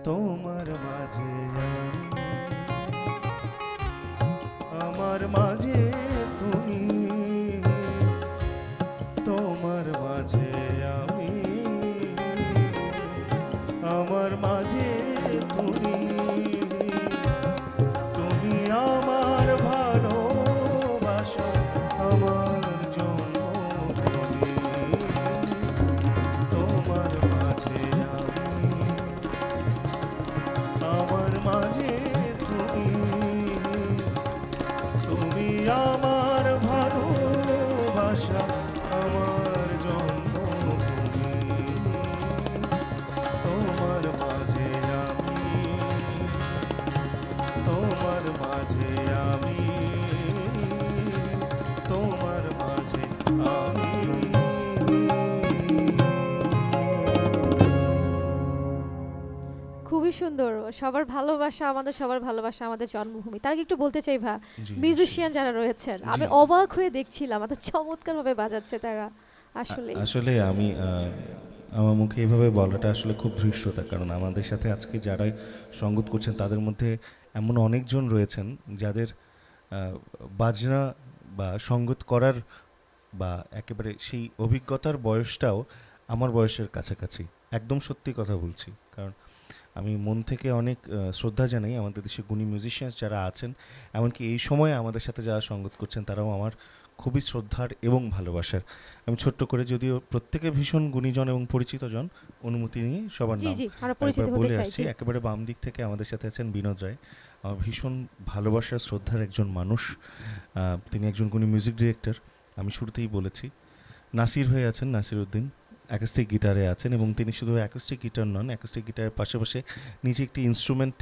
তোমার মাঝে আমি, আমার মাঝে তুমি, তোমার মাঝে আমি, আমার মাঝে তুমি, তুমি আমার ভালোবাসা, আমার জন্মভূমি, তোমার মাঝে আমি, আমার মাঝে তুমি, তুমি আমার ভালোবাসা, আমার জন্মভূমি, তোমার মাঝে আমি, তোমার মাঝে আমি, তোমার মাঝে আমি। খুবই সুন্দর। সবার ভালোবাসা আমাদের, সবার ভালোবাসা আমাদের জন্মভূমি। তার আগে একটু বলতে চাই জি, মিউজিশিয়ান যারা রয়েছেন, আমি জি। অবাক হয়ে দেখছিলাম এত চমৎকারভাবে বাজাচ্ছে তারা। আসলে আসলে আমি আমার মুখে এভাবে বলাটা আসলে খুব ধৃষ্টতা, কারণ আমাদের সাথে আজকে যারা সঙ্গীত করছেন তাদের মধ্যে এমন অনেকজন রয়েছেন যাদের বাজনা বা সঙ্গীত করার বা একেবারে সেই অভিজ্ঞতার বয়সটাও আমার বয়সের কাছাকাছি। একদম সত্যি কথা বলছি, কারণ আমি মন থেকে অনেক শ্রদ্ধা জানাই আমাদের দেশে গুণী মিউজিশিয়ানস যারা আছেন, এমনকি এই সময়ে আমাদের সাথে যারা সঙ্গীত করছেন তারাও আমার খুবই শ্রদ্ধার এবং ভালোবাসার। আমি ছোট্ট করে, যদিও প্রত্যেকে ভীষণ গুণীজন এবং পরিচিতজন, অনুমতি নিয়ে সবার জি নাম জি আমরা পরিচিত একবার হতে বলে চাই। আসছি। একেবারে বাম দিক থেকে আমাদের সাথে আছেন বিনোদ রায়, আমার ভীষণ ভালোবাসার শ্রদ্ধার একজন মানুষ। তিনি একজন গুণী মিউজিক ডিরেক্টর, আমি শুরুতেই বলেছি। নাসির হয়ে আছেন, নাসির উদ্দিন অ্যাকোস্টিক গিটারে আছেন, এবং তিনি শুধু অ্যাকোস্টিক গিটার নন, অ্যাকোস্টিক গিটারের পাশাপাশি নিজে একটি ইনস্ট্রুমেন্ট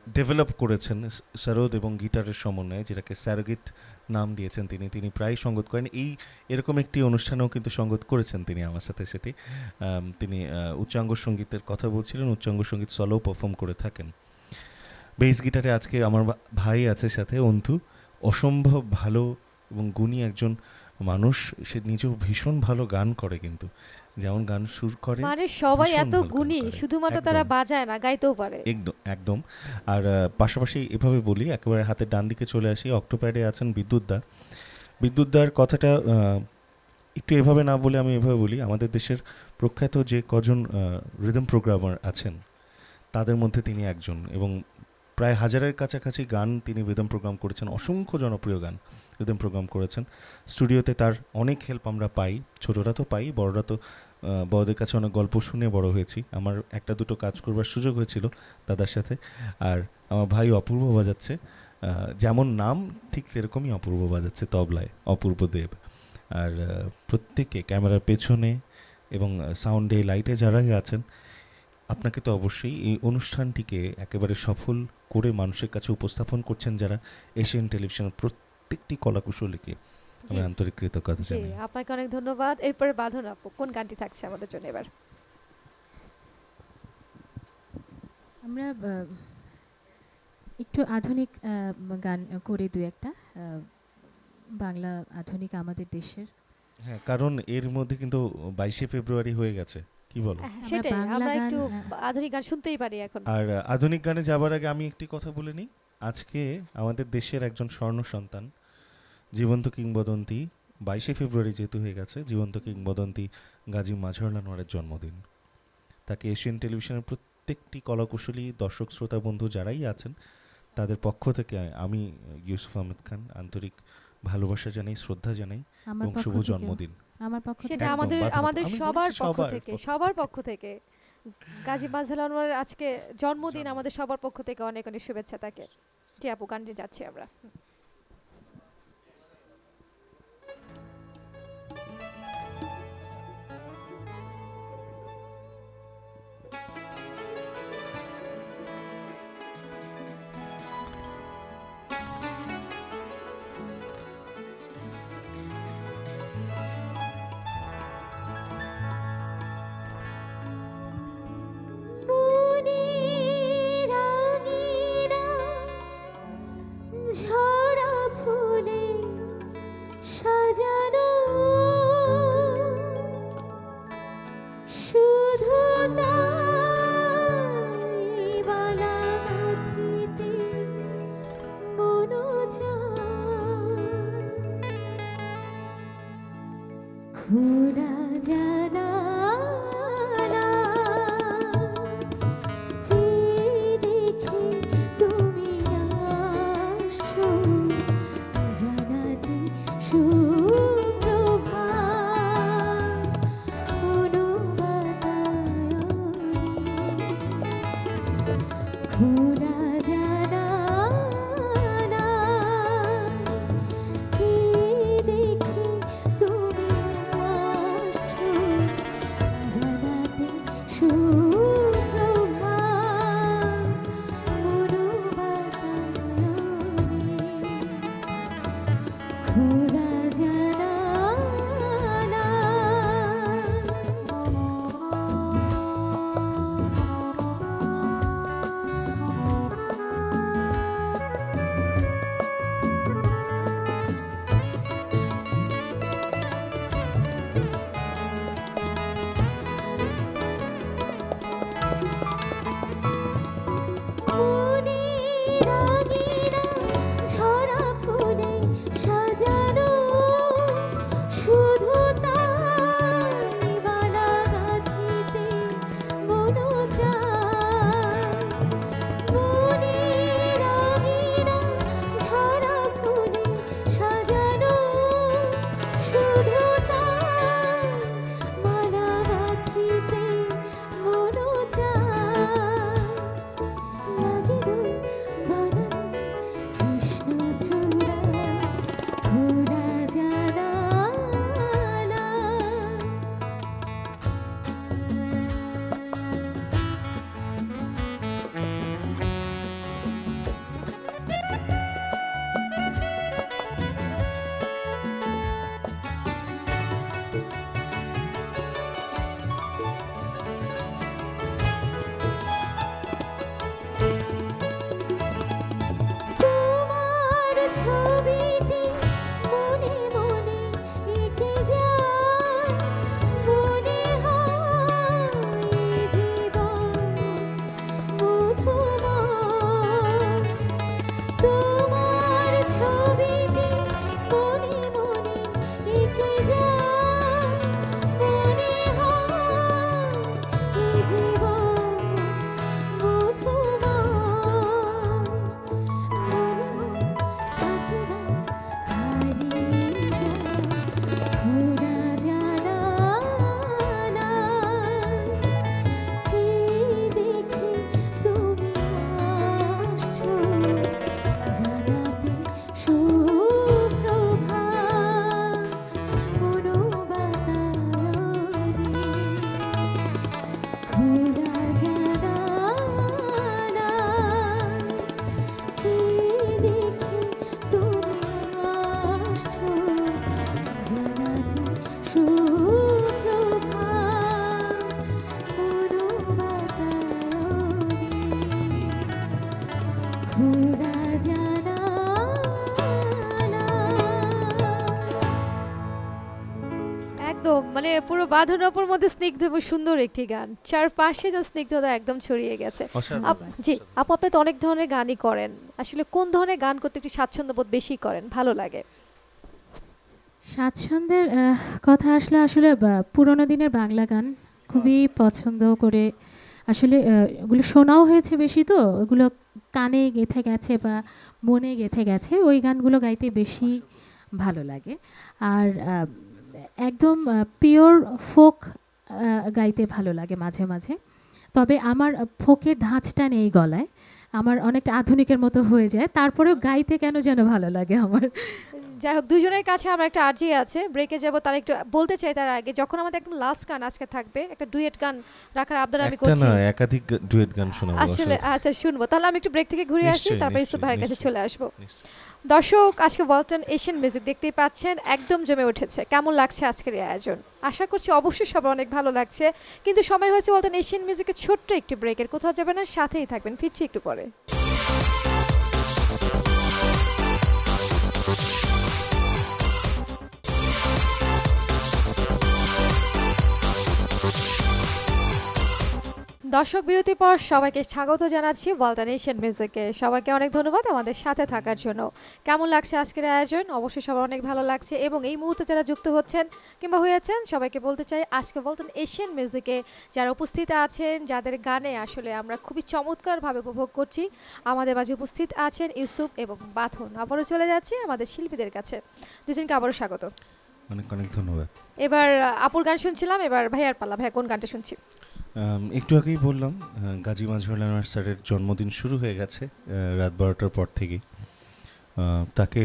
ডেভেলপ করেছেন সরোদ এবং গিটারের সমন্বয়ে, যেটাকে স্যারোগিট নাম দিয়েছেন তিনি। তিনি প্রায় সঙ্গীত করেন, এরকম একটি অনুষ্ঠানেও কিন্তু সঙ্গীত করেছেন তিনি আমার সাথে। সেটি তিনি উচ্চাঙ্গ সঙ্গীতের কথা বলছিলেন, উচ্চাঙ্গ সঙ্গীত সলো পারফর্ম করে থাকেন। বেস গিটারে আজকে আমার ভাই আছে সাথে, অন্তু, অসম্ভব ভালো এবং গুণী একজন মানুষ। সে নিজেও ভীষণ ভালো গান করে, কিন্তু যেমন গান সুর করে মানে সবাই ভীষণ এত ভালো গান গুণী, করে। শুধুমাত্র একদম। তারা বাজায় না, গাইতেও পারে। একদম একদম। আর পাশাপাশি এভাবে বলি, একেবারে হাতের ডান দিকে চলে আসি, অক্টোপ্যাডে আছেন বিদ্যুৎদা। বিদ্যুৎদার কথাটা একটু এভাবে না বলে আমি এভাবে বলি, আমাদের দেশের প্রখ্যাত যে কজন রিদম প্রোগ্রামার আছেন তাদের মধ্যে তিনি একজন, এবং প্রায় হাজারের কাছাকাছি গান তিনি রিদম প্রোগ্রাম করেছেন, অসংখ্য জনপ্রিয় গান রিদম প্রোগ্রাম করেছেন। স্টুডিওতে তার অনেক হেল্প আমরা পাই, ছোটরা তো পাই, বড়রা তো বড়দের কাছে অনেক গল্প শুনে বড় হয়েছি। আমার একটা দুটো কাজ করবার সুযোগ হয়েছিল দাদার সাথে। আর আমার ভাই অপূর্ব বাজাচ্ছে, যেমন নাম ঠিক সেরকমই অপূর্ব বাজাচ্ছে তবলায়, অপূর্ব দেব। আর প্রত্যেকে ক্যামেরার পেছনে এবং সাউন্ডে লাইটে যারাই আছেন, আপনাকে তো অবশ্যই এই অনুষ্ঠানটিকে একেবারে সফল করে মানুষের কাছে উপস্থাপন করছেন যারা, এশিয়ান টেলিভিশনের প্রত্যেকটি কলাকুশলীকে আমি জি। আন্তরিক কৃতজ্ঞতা জি, জানাই। আপনাকে অনেক ধন্যবাদ। এরপরে বাঁধন আপু, কোন গানটি থাকছে আমাদের জন্য এবার? আমরা একটু আধুনিক গান করে দু একটা, বাংলা আধুনিক আমাদের দেশের। হ্যাঁ, কারণ এর মধ্যে কিন্তু 22শে ফেব্রুয়ারি হয়ে গেছে, কি বলো? আমরা সেটাই, বাংলা আমরা গান, একটু আধুনিক গান শুনতেই পারি এখন। আর আধুনিক গানে যাবার আগে আমি একটি কথা বলে নিই। আজকে আমাদের দেশের একজন স্বর্ণ সন্তান, জীবন্ত কিংবদন্তি, 22শে ফেব্রুয়ারি যেহেতু হয়ে গেছে, জীবন্ত কিংবদন্তি গাজী মাজহার আনোয়ারের জন্মদিন। তাকে এশিয়ান টেলিভিশনের প্রত্যেকটি কলাকুশলী দর্শক শ্রোতা বন্ধু যারাই আছেন তাদের পক্ষ থেকে আমি ইউসুফ আহমেদ খান আন্তরিক ভালোবাসা জানাই, শ্রদ্ধা জানাই আমার এবং পক্ষ শুভ থেকেও, জন্মদিন। আমার পক্ষ সেটা থেকে একদম, আমাদের বাঁধন আপু। আমাদের আমি সবার বলছি পক্ষ সবার থেকে, পক্ষ। সবার পক্ষ থেকে গাজী মাজহার আনোয়ারের আজকে জন্মদিন, আমাদের সবার পক্ষ থেকে অনেক অনেক শুভেচ্ছা তাকে। জি আপু, গানটি যাচ্ছি আমরা। মনের আঙিনা ঝরা ফুলে সাজানো, শুধু তাই বালা গাঁথিতে মন চায়, খোলা জানালা চেয়ে দেখি তুমি আসছো, জানাতে সুপ্রভাত কোনো বাতায়নে, খোলা জানালা চেয়ে দেখি তুমি আসছো, জানাতে সুপ্রভাত কোনো বাতায়নে, খোলা জানালা। খোদা জানা একদম মানে পুরো বাঁধনপুর মধ্যে স্নিগ্ধ এবং সুন্দর একটি গান, চারপাশে যে স্নিগ্ধতা একদম ছড়িয়ে গেছে। অসাধারণ। জি আপু, আপনি তো অনেক ধরনের গানই করেন, আসলে কোন ধরনের গান করতে একটু স্বাচ্ছন্দ্য বোধ বেশি করেন, ভালো লাগে? স্বাচ্ছন্দ্যের কথা আসলে আসলে পুরোনো দিনের বাংলা গান খুবই পছন্দ করে। আসলে ওগুলো শোনাও হয়েছে বেশি, তো ওগুলো কানে গেঁথে গেছে বা মনে গেঁথে গেছে, ওই গানগুলো গাইতে বেশি ভালো লাগে। আর একদম পিওর ফোক গাইতে ভালো লাগে মাঝে মাঝে। তবে আমার ফোকের ধাঁচটা নেই গলায়, আমার অনেকটা আধুনিকের মতো হয়ে যায়, তারপরেও গাইতে কেন যেন ভালো লাগে আমার। যাই হোক, দুজনের কাছে আমরা একটা আর্জি আছে, ব্রেকে যাব, তার একটু বলতে চাই তার আগে, যখন আমাদের একদম লাস্ট গান আজকে থাকবে, একটা ডুয়েট গান রাখার আবদার আমি একটা করছি। না, একাধিক ডুয়েট গান শোনাবো আসলে আচ্ছা শুনবো, তাহলে আমি একটু ব্রেক থেকে ঘুরে আসি, নিশ্চয়ই, তারপরে ইউসুফ নিশ্চয়ই, ভাইয়ের কাছে নিশ্চয়ই। চলে আসবো। নিশ্চয়ই। দর্শক, আজকে ওয়ালটন এশিয়ান মিউজিক দেখতেই পাচ্ছেন, একদম জমে উঠেছে। কেমন লাগছে আজকের এই আয়োজন? আশা করছি অবশ্যই সবার অনেক ভালো লাগছে। কিন্তু সময় হয়েছে ওয়ালটন এশিয়ান মিউজিকের ছোট্ট একটি ব্রেকের, কোথাও যাবেন না, সাথেই থাকবেন, ফিরছি একটু পরে। দর্শক, বিরতির পর সবাইকে স্বাগত জানাচ্ছি ওয়ালটন এশিয়ান মিউজিকে। সবাইকে অনেক ধন্যবাদ আমাদের সাথে থাকার জন্য। কেমন লাগছে আজকের আয়োজন? অবশ্যই সবার অনেক ভালো লাগছে, এবং এই মুহূর্তে যারা যুক্ত হচ্ছেন কিংবা হয়েছেন, সবাইকে বলতে চাই আজকে ওয়ালটন এশিয়ান মিউজিকে যারা উপস্থিত আছেন, যাদের গানে আসলে আমরা খুবই চমৎকারভাবে উপভোগ করছি, আমাদের মাঝে উপস্থিত আছেন ইউসুফ এবং বাঁধন। আবারও চলে যাচ্ছি আমাদের শিল্পীদের কাছে, দুজনকে আবারও স্বাগত। অনেক অনেক ধন্যবাদ। এবার আপুর গান শুনছিলাম, এবার ভাইয়ার পালা। ভাইয়া কোন গানটা শুনছি? একটু আগেই বললাম, গাজী মাজহারুল আনোয়ার স্যারের জন্মদিন শুরু হয়ে গেছে রাত 12টার পর থেকেই। তাকে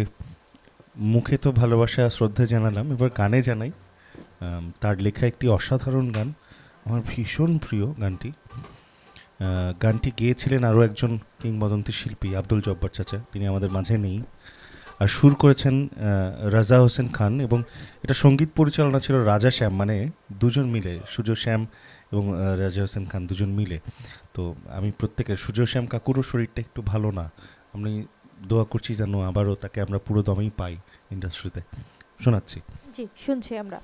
মুখে তো ভালোবাসা শ্রদ্ধা জানালাম, এবার গানে জানাই। তার লেখা একটি অসাধারণ গান, আমার ভীষণ প্রিয় গানটি। গানটি গেয়েছিলেন আরও একজন কিংবদন্তি শিল্পী, আব্দুল জব্বার চাচা, তিনি আমাদের মাঝে নেই। আর সুর করেছেন রাজা হোসেন খান, এবং এটা সঙ্গীত পরিচালনা ছিল রাজা শ্যাম, মানে দুজন মিলে, সুজয় শ্যাম এবং রাজা হোসেন খান দুজন মিলে। তো আমি প্রত্যেকের, সুজয় শ্যাম কাকুরও শরীরটা একটু ভালো না, আমি দোয়া করছি যেন আবারও তাকে আমরা পুরো দমেই পাই ইন্ডাস্ট্রিতে। শোনাচ্ছি। জি, শুনছি আমরা।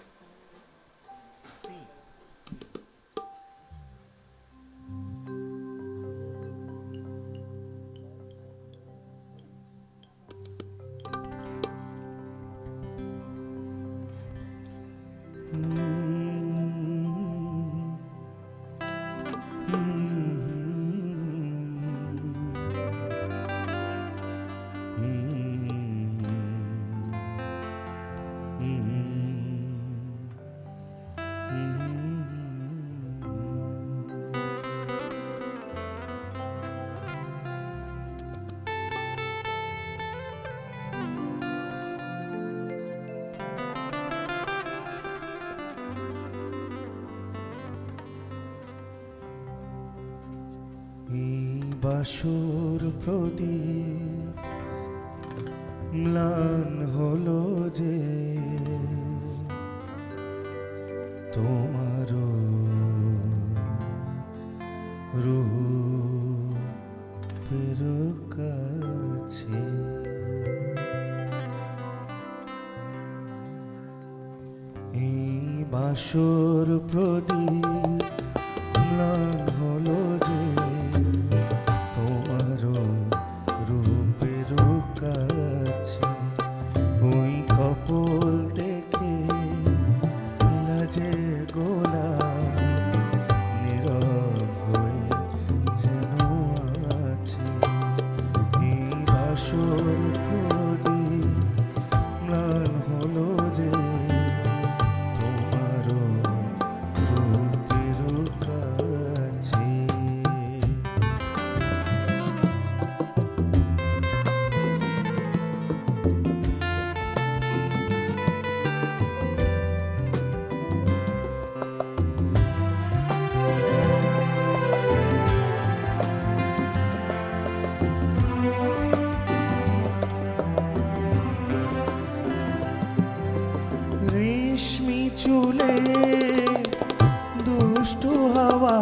বাসর প্রদীপ ম্লান হলো যে, তোমার রূপের কাছে। এই বাসর প্রদীপ ম্লান হলো যে, তোমার রূপের কাছে। ওই কপল দেখে লাজে গোলা নীরব হয়ে যেন আছে। এই বাসর প্রদীপ ম্লান হলো যে, তোমার রূপের কাছে। রেশমি চুলে দুষ্টু হাওয়া,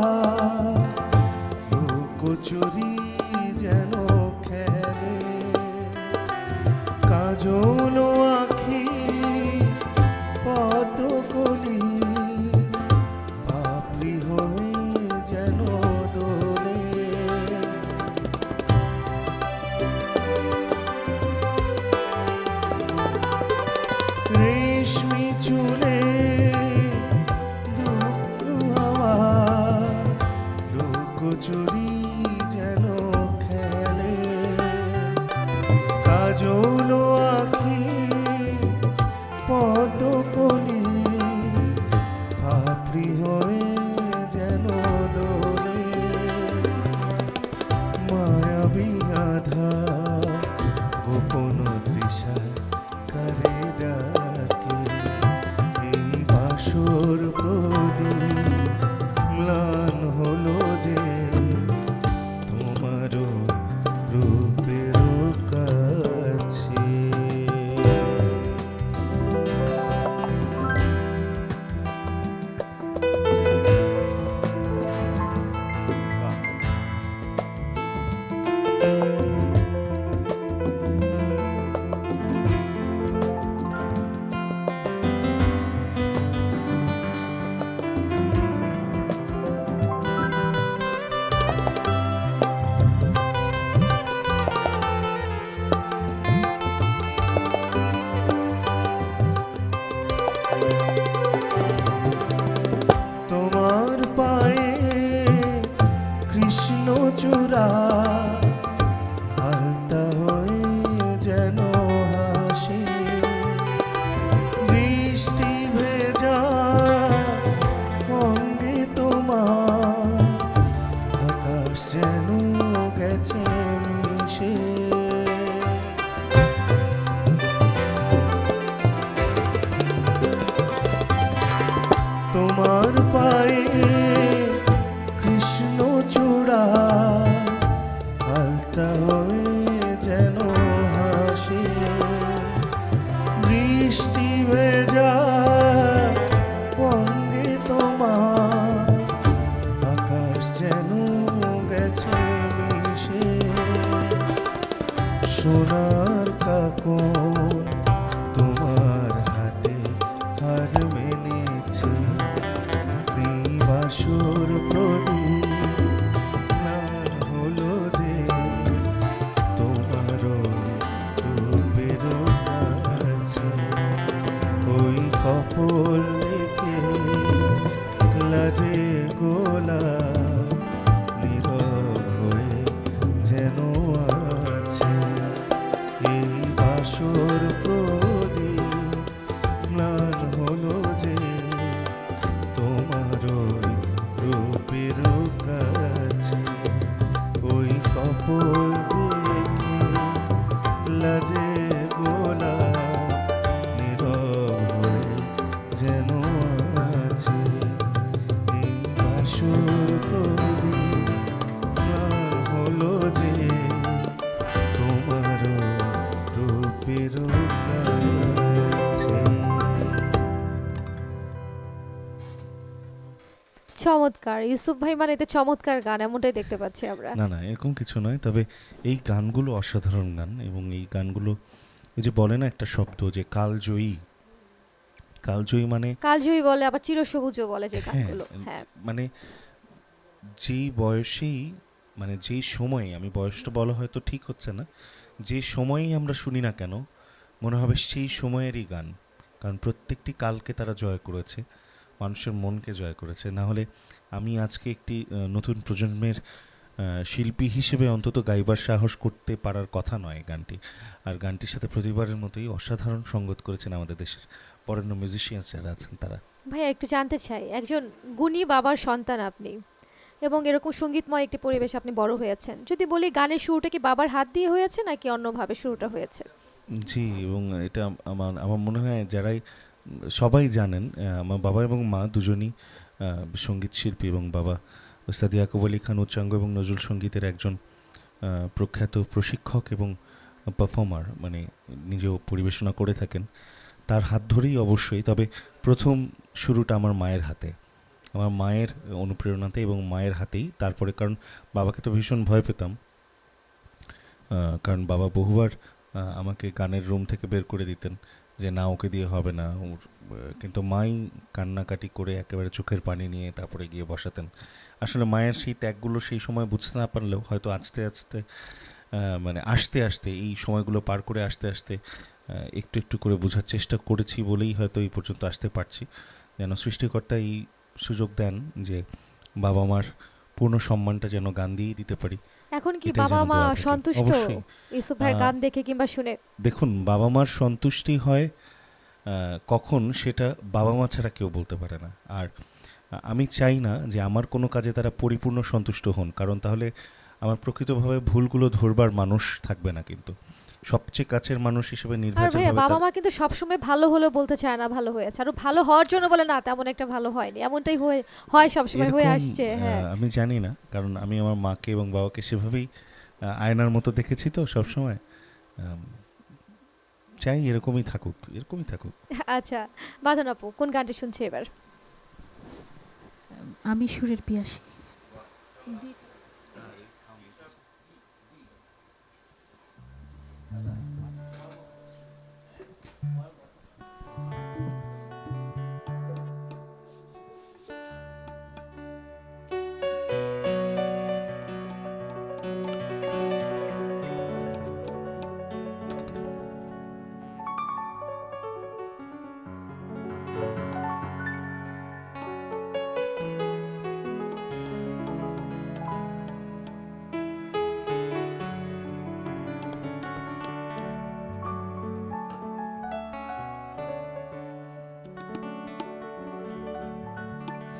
লুকোচুরি যেন খেলে। কাজল আখি পদকলি পাপড়ি হয়ে যেন দোলে রেশমি চুলে দুঃখ হাওয়া লুকোচুরি যেন খেলে কাজল আখি পদকলি পাপড়ি হয়ে যেন দোলে মায়াবী আধার গোপন তৃষা করে ডাকে এই বাসর প্রদীপ ম্লান হলো যে তোমারও রূপের কাছে তোমার পায়ে কৃষ্ণ চূড়া আলতা হয়ে যেন হাসি বৃষ্টি ভেজা অঙ্গে তোমার আকাশ যেন গেছে মিশে তোমার পায়ে কৃষ্ণ চূড়া আলতা হয়ে যেন হাসে বৃষ্টি ভেজা অঙ্গে তোমার আকাশ যেন গেছে মিশে সোনার কাকন তোমার হাতে হার মেনেছে দিবাসর প্রদীপ ম্লান হলো যে তোমারও রূপের কাছে ওই কপল লেখে লাজে গোলাপ নীরব হয়ে যেন আছে এই বাসর প্রদীপ ম্লান হলো যে তোমার ওই রূপের কাছে ওই কপল দেখে লাজে গোলাপ নীরব হয়ে যেন আছে এই বাসর প্রদীপ ম্লান হলো যে তোমার রূপের কাছে চমৎকার ইউসুফ ভাই, মানে এতে চমৎকার গান এমনটাই দেখতে পাচ্ছি আমরা। না না এরকম কিছু নয়, তবে এই গানগুলো অসাধারণ গান এবং এই গানগুলো ওই যে বলে না একটা শব্দ যে কালজয়ী, কালজয়ী মানে কালজয়ী বলে, আবার চিরসবুজও বলে যে গানগুলো। হ্যাঁ, মানে যেই বয়সেই মানে যেই সময়ে, আমি বয়সটা বলা হয়তো ঠিক হচ্ছে না, যে সময়েই আমরা শুনি না কেন মনে হবে সেই সময়েরই গান, কারণ প্রত্যেকটি কালকে তারা জয় করেছে, মানুষের মনকে জয় করেছে। না হলে আমি আজকে একটি নতুন প্রজন্মের শিল্পী হিসেবে অন্তত গাইবার সাহস করতে পারার কথা নয় গানটি। আর গানটির সাথে প্রতিবারের মতোই অসাধারণ সঙ্গত করেছেন আমাদের দেশের বরেণ্য মিউজিশিয়ানস যারা আছেন তারা। ভাইয়া একটু জানতে চাই, একজন গুণী বাবার সন্তান আপনি এবং এরকম সঙ্গীতময় একটি পরিবেশ আপনি বড় হয়েছেন, যদি বলি গানের শুরুটা কি বাবার হাত দিয়ে হয়েছে নাকি অন্যভাবে শুরুটা হয়েছে? জি, এবং এটা আমার আমার মনে হয় যারাই সবাই জানেন, আমার বাবা এবং মা দুজনই সঙ্গীত শিল্পী, এবং বাবা ওস্তাদ ইয়াকুব আলী খান উচ্চাঙ্গ এবং নজরুল সঙ্গীতের একজন প্রখ্যাত প্রশিক্ষক এবং পারফর্মার, মানে নিজেও পরিবেশনা করে থাকেন। তার হাত ধরেই অবশ্যই, তবে প্রথম শুরুটা আমার মায়ের হাতে, আমার মায়ের অনুপ্রেরণাতে এবং মায়ের হাতেই। তারপরে কারণ বাবাকে তো ভীষণ ভয় পেতাম, কারণ বাবা বহুবার আমাকে গানের রুম থেকে বের করে দিতেন যে না ওকে দিয়ে হবে না কিন্তু মাই কান্নাকাটি করে একেবারে চোখের পানি নিয়ে তারপরে গিয়ে বসাতেন। আসলে মায়ের সেই ত্যাগগুলো সেই সময় বুঝতে না পারলেও হয়তো আস্তে আস্তে মানে আস্তে আস্তে এই সময়গুলো পার করে আস্তে আস্তে একটু একটু করে বোঝার চেষ্টা করেছি বলেই হয়তো এই পর্যন্ত আসতে পারছি। যেন সৃষ্টিকর্তা এই সুযোগ দেন যে বাবা মার পূর্ণ সম্মানটা যেন গান দিয়েই দিতে পারি। এখন কি এটাই বাবা যেন মা দোয়া থাকে। সন্তুষ্ট অবশ্যই। ইউসুফ ভাইয়ের আহ, গান দেখে কিংবা শুনে? দেখুন, বাবা মার সন্তুষ্টি হয় কখন সেটা বাবা মা ছাড়া কেউ বলতে পারে না। আর আমি চাই না যে আমার কোনো কাজে তারা পরিপূর্ণ সন্তুষ্ট হন, কারণ তাহলে আমার প্রকৃতভাবে ভুলগুলো ধরবার মানুষ থাকবে না। কিন্তু সবচেয়ে কাছের মানুষ হিসেবে আর ভাইয়া নির্বাচন বাবা মা কিন্তু সবসময় ভালো হলেও বলতে চায় না ভালো হয়েছে, আরো ভালো হওয়ার জন্য বলে না তেমন একটা ভালো হয়নি, এমনটাই হয় সবসময় হয়ে আসছে। হ্যাঁ, আমি জানি না, কারণ আমি আমার মাকে এবং বাবাকে সেভাবেই আয়নার মতো দেখেছি তো সবসময়। চাই এরকমই থাকুক, এরকমই থাকুক। আচ্ছা বাঁধন আপু, কোন গানটা শুনছে এবার? আমি সুরের পিয়াসী।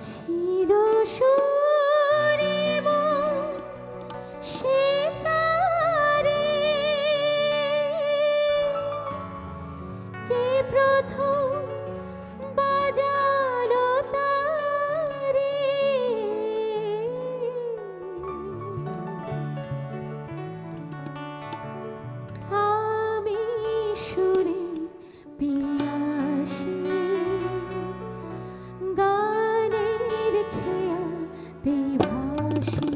ছিল সুরে মন সেতারে, কে প্রথম বাজালো তারে, আমি সুরে পিয়াসী, গানের খেয়াতে ভাসি।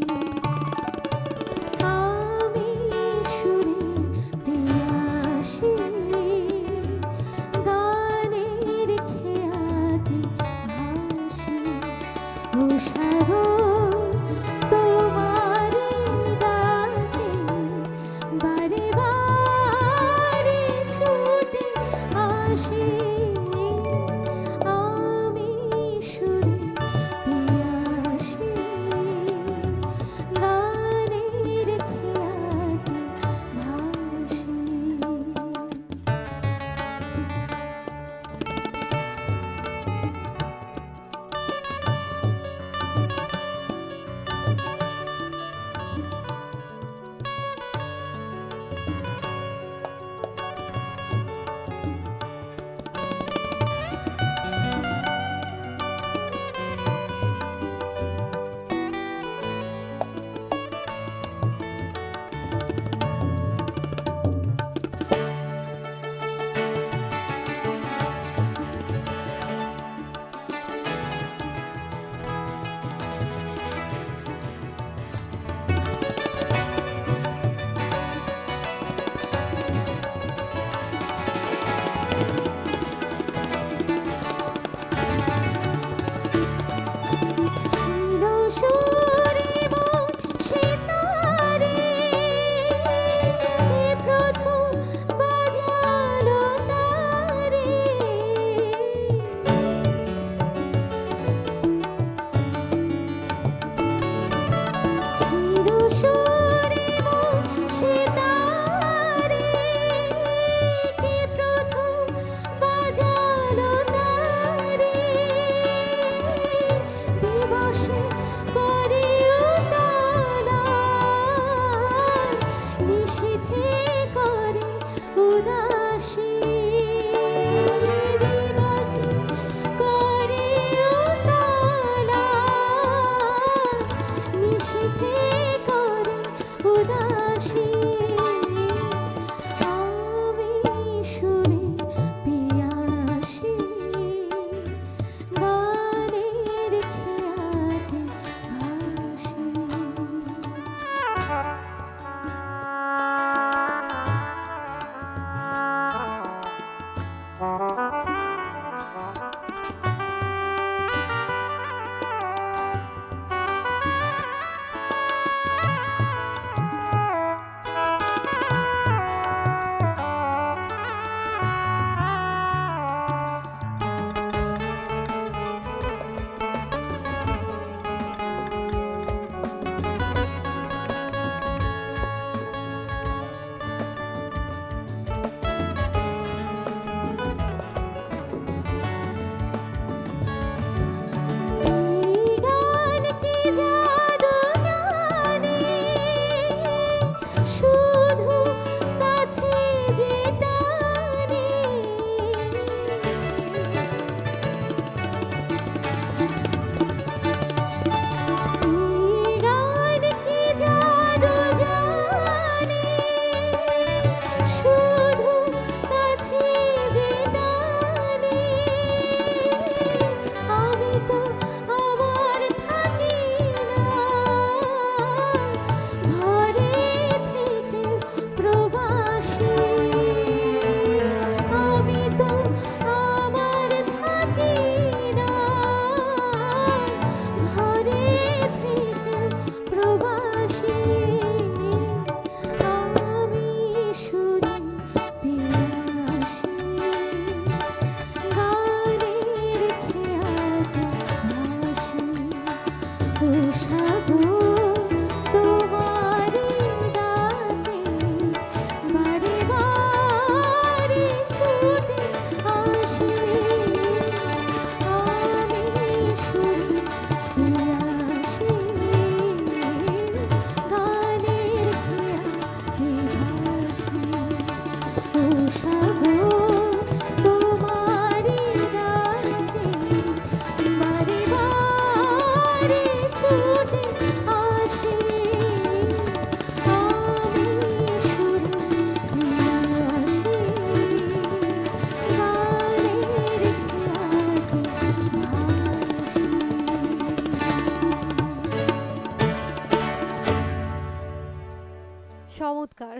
চমৎকার।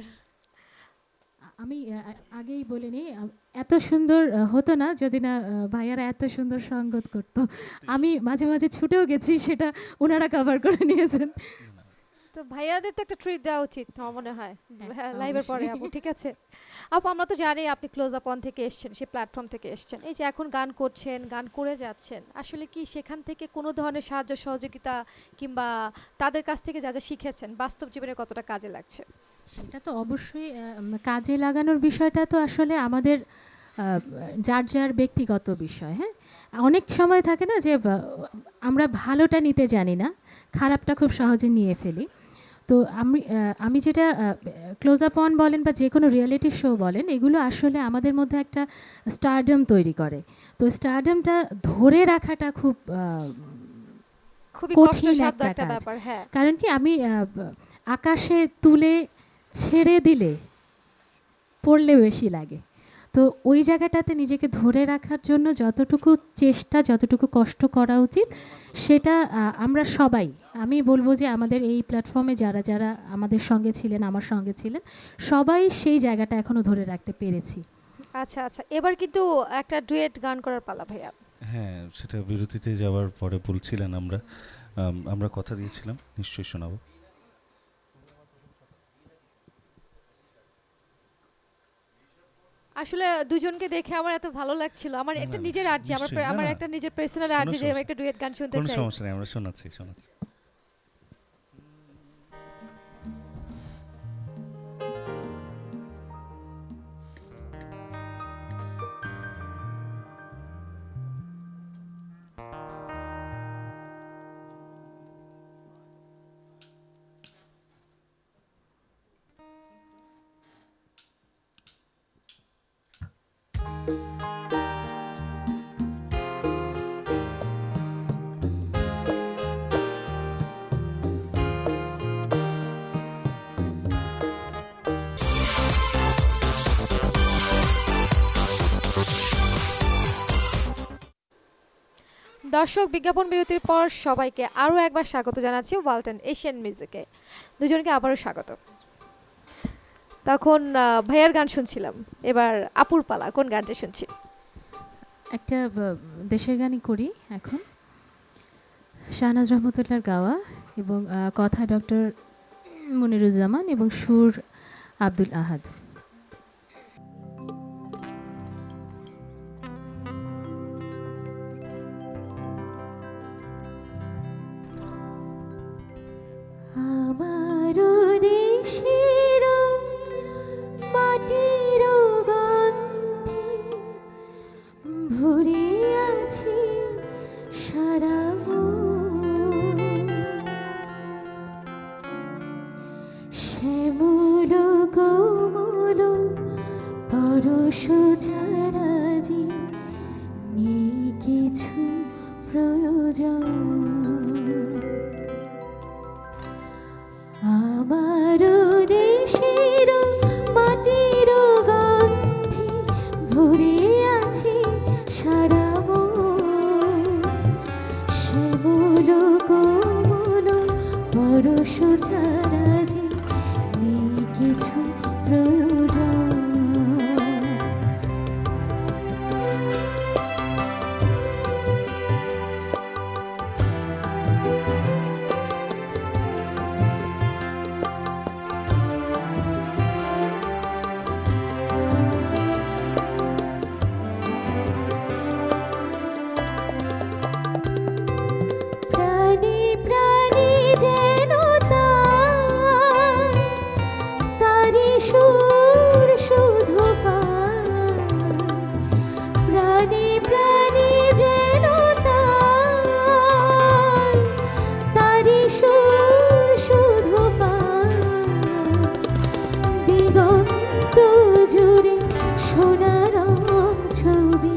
আমি আগেই বলে নিই, এত সুন্দর হতো না যদি না ভাইয়ারা এত সুন্দর সঙ্গত করতো। আমি মাঝে মাঝে ছুটেও গেছি, সেটা ওনারা কভার করে নিয়েছেন। তো ভাইয়াদের তো একটা ট্রিট দেওয়া উচিত আমার মনে হয় হ্যাঁ, লাইভের পরে অবশ্যই। আপু, ঠিক আছে? আপু আমরা তো জানি আপনি ক্লোজ আপ অন থেকে এসেছেন, সেই প্ল্যাটফর্ম থেকে এসেছেন, এই যে এখন গান করছেন, গান করে যাচ্ছেন, আসলে কি সেখান থেকে কোনো ধরনের সাহায্য সহযোগিতা কিংবা তাদের কাছ থেকে যা যা শিখেছেন বাস্তব জীবনে কতটা কাজে লাগছে? সেটা তো অবশ্যই কাজে লাগানোর বিষয়টা তো আসলে আমাদের যার যার ব্যক্তিগত বিষয়। হ্যাঁ, অনেক সময় থাকে না যে আমরা ভালোটা নিতে জানি না, খারাপটা খুব সহজে নিয়ে ফেলি। তো আমি যেটা ক্লোজ আপ অন বলেন বা যে কোনো রিয়েলিটি শো বলেন, এগুলো আসলে আমাদের মধ্যে একটা স্টারডম তৈরি করে। তো স্টারডমটা ধরে রাখাটা খুব খুবই কঠিন কষ্টসাধ্য একটা একটা কাজ। ব্যাপার। হ্যাঁ, কারণ কি আমি আকাশে তুলে ছেড়ে দিলে পড়লে বেশি লাগে। তো ওই জায়গাটাতে নিজেকে ধরে রাখার জন্য যতটুকু চেষ্টা, যতটুকু কষ্ট করা উচিত, সেটা আমরা সবাই, আমি বলবো যে আমাদের এই প্ল্যাটফর্মে যারা যারা আমাদের সঙ্গে ছিলেন, আমার সঙ্গে ছিলেন, সবাই সেই জায়গাটা এখনো ধরে রাখতে পেরেছি। আচ্ছা আচ্ছা, এবার কিন্তু একটা ডুয়েট গান করার পালা ভাইয়া। হ্যাঁ, সেটা বিরতিতে যাওয়ার পরে বলছিলেন আমরা, আমরা কথা দিয়েছিলাম, নিশ্চয়ই শোনাবো। আসলে দুজনকে দেখে আমার এত ভালো লাগছিল, আমার না, একটা না, নিজের আর্জি, নিশ্চয়ই, না, আমার না, একটা নিজের পার্সোনাল কোনো আর্জি যে আমি সমস্যা একটা ডুয়েট গান শুনতে কোনো চাই। সমস্যা নেই, আমরা শোনাচ্ছি। দর্শক, বিজ্ঞাপন বিরতির পর সবাইকে আরও একবার স্বাগত জানাচ্ছি ওয়ালটন এশিয়ান মিউজিকে। দুজনকে আবারও স্বাগত। তখন ভাইয়ার গান শুনছিলাম, এবার আপুর পালা, কোন গানটা শুনছি? একটা দেশের গানই করি এখন, শাহনাজ রহমতুল্লাহর গাওয়া, এবং কথা ডক্টর মনিরুজ্জামান এবং সুর আব্দুল আহাদ। আমারও দেশের মাটির গন্ধে ভরে আছে সারা মন, শ্যামল কোমল পরশ ছাড়া যে নেই কিছু প্রয়োজন। আমার দেশের মাটির গন্ধে ভরে আছে সারা মন, শ্যামল কোমল পরশ ছাড়া যে নেই কিছু প্রয়োজন। প্রাণী প্রাণী যেন তারি সুর শুধু পায়, প্রাণী প্রাণী যেন তারি সুর শুধু পায়, দিগন্ত জুড়ে সোনার ছবি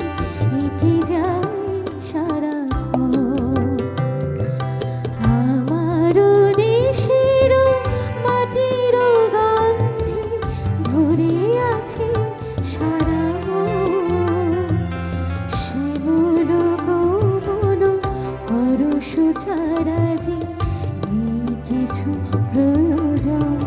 এঁকে যায় সারাক্ষণ। আমার দেশের মাটির গন্ধে ভরে আছে সারা মন, শ্যামল কোমল পরশ ছাড়া যে নেই কিছু প্রয়োজন।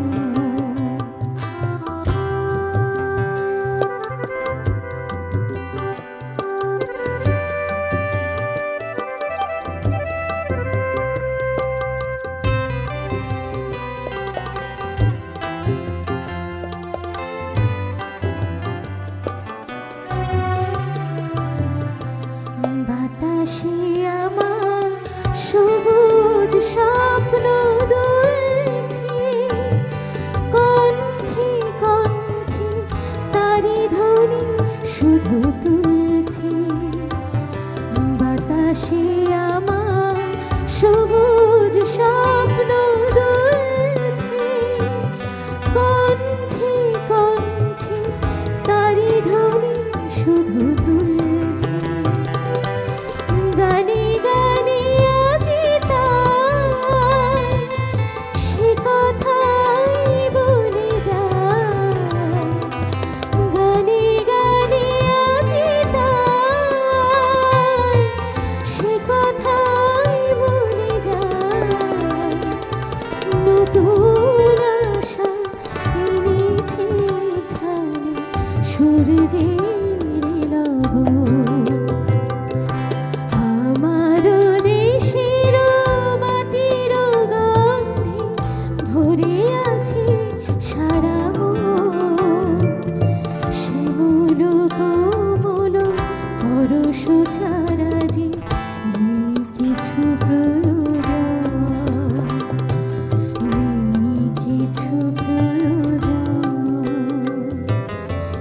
কিছু প্রয়োজন,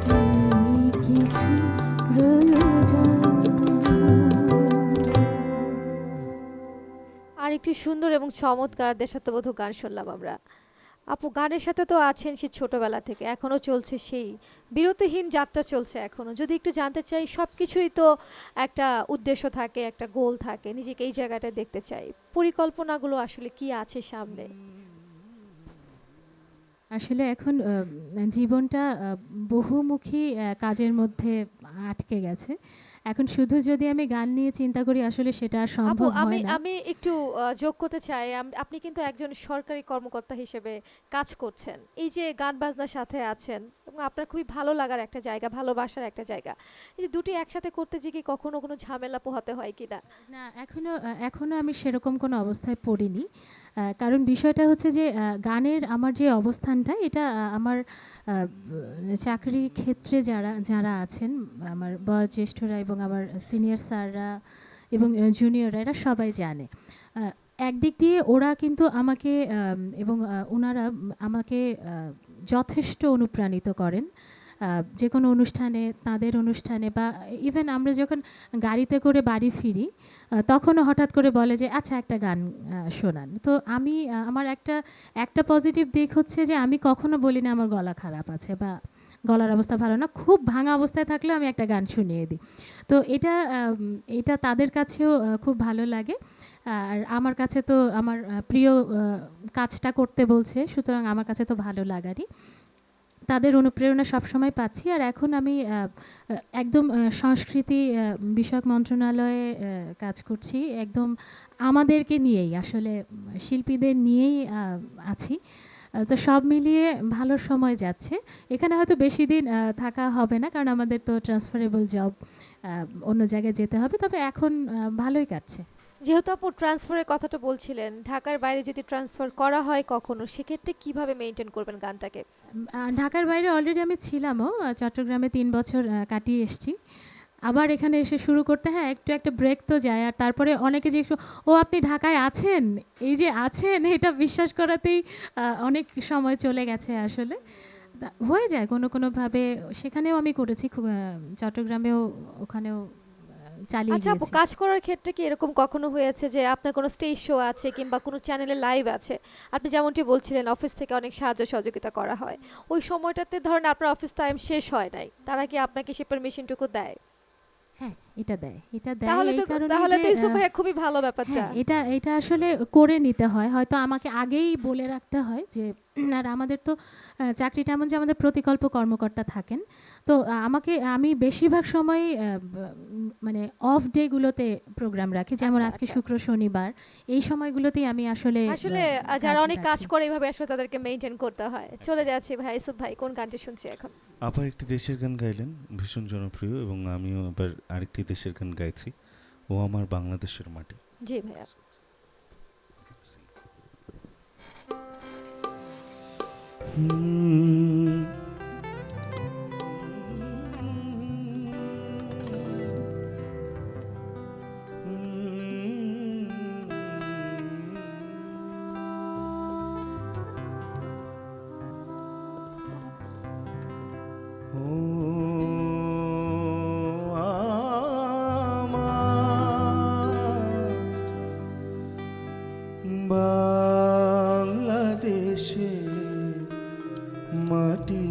নেই কিছু প্রয়োজন। আর একটি সুন্দর এবং চমৎকার দেশাত্মবোধক গান শুনলাম আমরা। আপু, গানের সাথে তো আছেন সেই ছোটবেলা থেকে, এখনো চলছে সেই বিরতিহীন যাত্রা চলছে এখনো। যদি একটু জানতে চাই, সব কিছুরই তো একটা উদ্দেশ্য থাকে, একটা গোল থাকে, নিজেকে এই জায়গাটায় দেখতে চাই, পরিকল্পনাগুলো আসলে কি আছে সামনে? আসলে এখন জীবনটা বহুমুখী কাজের মধ্যে আটকে গেছে। এখন শুধু যদি আমি গান নিয়ে চিন্তা করি, আসলে সেটা আর আপু, সম্ভব আমি হয় না। আমি একটু যোগ করতে চাই। আপনি কিন্তু একজন সরকারি কর্মকর্তা হিসেবে কাজ করছেন, এই যে গান বাজনার সাথে আছেন এবং আপনার খুবই ভালো লাগার একটা জায়গা, ভালোবাসার একটা জায়গা, এই যে দুটি একসাথে করতে যে কি কখনো কোনো ঝামেলা পোহাতে হয় কিনা? না, এখনো আমি সেরকম কোনো অবস্থায় পড়িনি। কারণ বিষয়টা হচ্ছে যে গানের আমার যে অবস্থানটা, এটা আমার চাকরি ক্ষেত্রে যারা আছেন, আমার বয়োজ্যেষ্ঠরা এবং আমার সিনিয়র স্যাররা এবং জুনিয়ররা, এরা সবাই জানে। একদিক দিয়ে ওরা কিন্তু আমাকে এবং ওনারা আমাকে যথেষ্ট অনুপ্রাণিত করেন যে কোনো অনুষ্ঠানে, তাদের অনুষ্ঠানে, বা ইভেন আমরা যখন গাড়িতে করে বাড়ি ফিরি তখনও হঠাৎ করে বলে যে আচ্ছা একটা গান শোনান। তো আমি আমার একটা পজিটিভ দিক হচ্ছে যে আমি কখনো বলি না আমার গলা খারাপ আছে বা গলার অবস্থা ভালো না। খুব ভাঙা অবস্থায় থাকলেও আমি একটা গান শুনিয়ে দিই। তো এটা তাদের কাছেও খুব ভালো লাগে। আর আমার কাছে তো আমার প্রিয় কাজটা করতে বলছে, সুতরাং আমার কাছে তো ভালো লাগারই। তাদের অনুপ্রেরণা সবসময় পাচ্ছি। আর এখন আমি একদম সংস্কৃতি বিষয়ক মন্ত্রণালয়ে কাজ করছি, একদম আমাদেরকে নিয়েই, আসলে শিল্পীদের নিয়েই আছি। তো সব মিলিয়ে ভালো সময় যাচ্ছে। এখানে হয়তো বেশি দিন থাকা হবে না, কারণ আমাদের তো ট্রান্সফারেবল জব, অন্য জায়গায় যেতে হবে। তবে এখন ভালোই কাটছে। যেহেতু আপু ট্রান্সফারের কথাটা বলছিলেন, ঢাকার বাইরে যদি ট্রান্সফার করা হয় কখনো, সেক্ষেত্রে কিভাবে মেনটেন করবেন গানটাকে? ঢাকার বাইরে অলরেডি আমি ছিলামও, চট্টগ্রামে 3 বছর কাটিয়ে এসেছি। আবার এখানে এসে শুরু করতে, হ্যাঁ, একটা ব্রেক তো যায়। আর তারপরে অনেকে যে ও আপনি ঢাকায় আছেন, এই যে আছেন, এটা বিশ্বাস করাতেই অনেক সময় চলে গেছে আসলে। হয়ে যায় কোনোভাবে। সেখানেও আমি করেছি, চট্টগ্রামেও, ওখানেও চালিয়ে আচ্ছা আপু, গিয়েছি। কাজ করার ক্ষেত্রে কি এরকম কখনো হয়েছে যে আপনার কোনো স্টেজ শো আছে কিংবা কোনো চ্যানেলে লাইভ আছে, আপনি যেমনটি বলছিলেন অফিস থেকে অনেক সাহায্য সহযোগিতা করা হয়, ওই সময়টাতে ধরেন আপনার অফিস টাইম শেষ হয় নাই, তারা কি আপনাকে সে পারমিশনটুকু দেয়? হ্যাঁ, এটা দেয় তাহলে এই তো কারণে তাহলে যে তো ইউসুফ ভাইয়া খুবই ভালো ব্যাপারটা। হ্যাঁ, এটা আসলে করে নিতে হয়। হয়তো আমাকে আগেই বলে রাখতে হয় যে আর আমাদের তো চাকরিটা এমন যে আমাদের প্রতিকল্প কর্মকর্তা থাকেন। তো আমি বেশিরভাগ সময়ই মানে অফ ডে গুলোতে প্রোগ্রাম রাখি। যেমন আচ্ছা, আজকে আচ্ছা। শুক্র, শনিবার, এই সময়গুলোতেই আমি আসলে আসলে যারা অনেক কাজ করে এইভাবে আসলে তাদেরকে মেনটেন করতে হয়। চলে যাচ্ছি ভাই ইউসুফ ভাই, কোন গানটি শুনছি এখন? আপা একটি দেশের গান গাইলেন, ভীষণ জনপ্রিয়, এবং আমিও এবার আরেকটি দেশের গান গাইছি, ও আমার বাংলাদেশের মাটি। জি ভাইয়া। ও আমার বাংলাদেশের মাটি,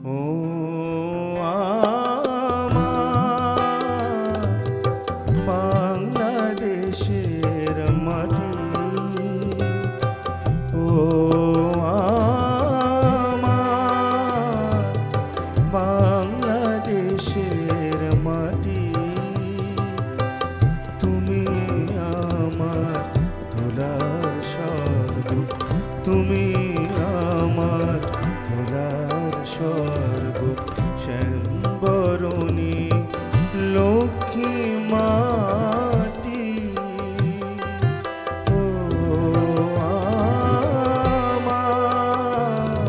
ও আমার বাংলাদেশের মাটি, ও আমার বাংলাদেশের মাটি, তুমি আমার ধুলার স্বর্গ, তুমি আমার ধুলার স্বর্গ, শ্যামবরণী লক্ষ্মী মাটি, ও আমার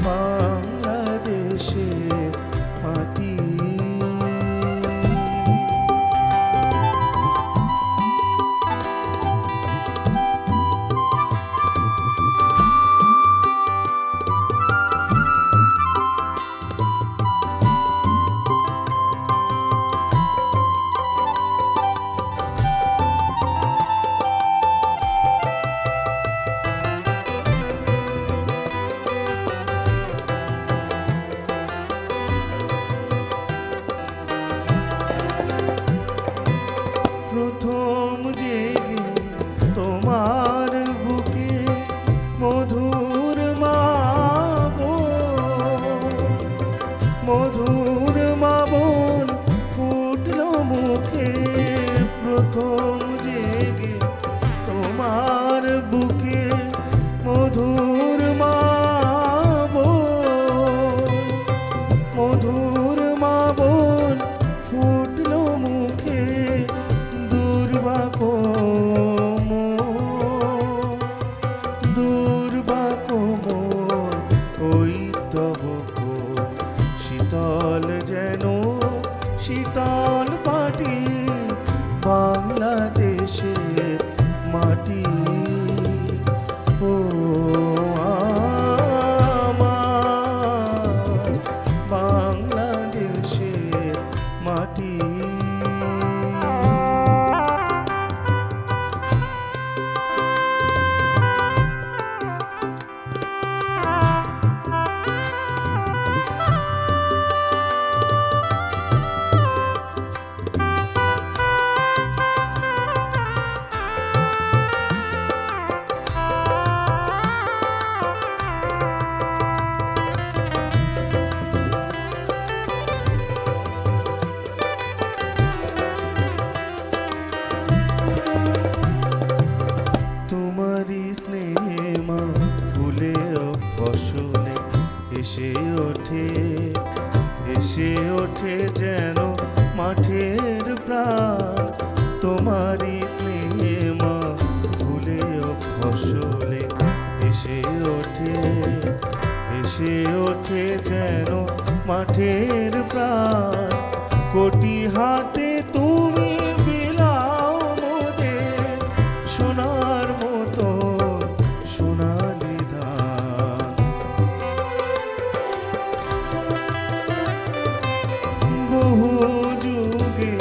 বাংলাদেশের মাটি। মাঠের প্রাণ কোটি হাতে তুমি বিলাও মোদের সোনার মতো সোনালি ধান বহু যুগে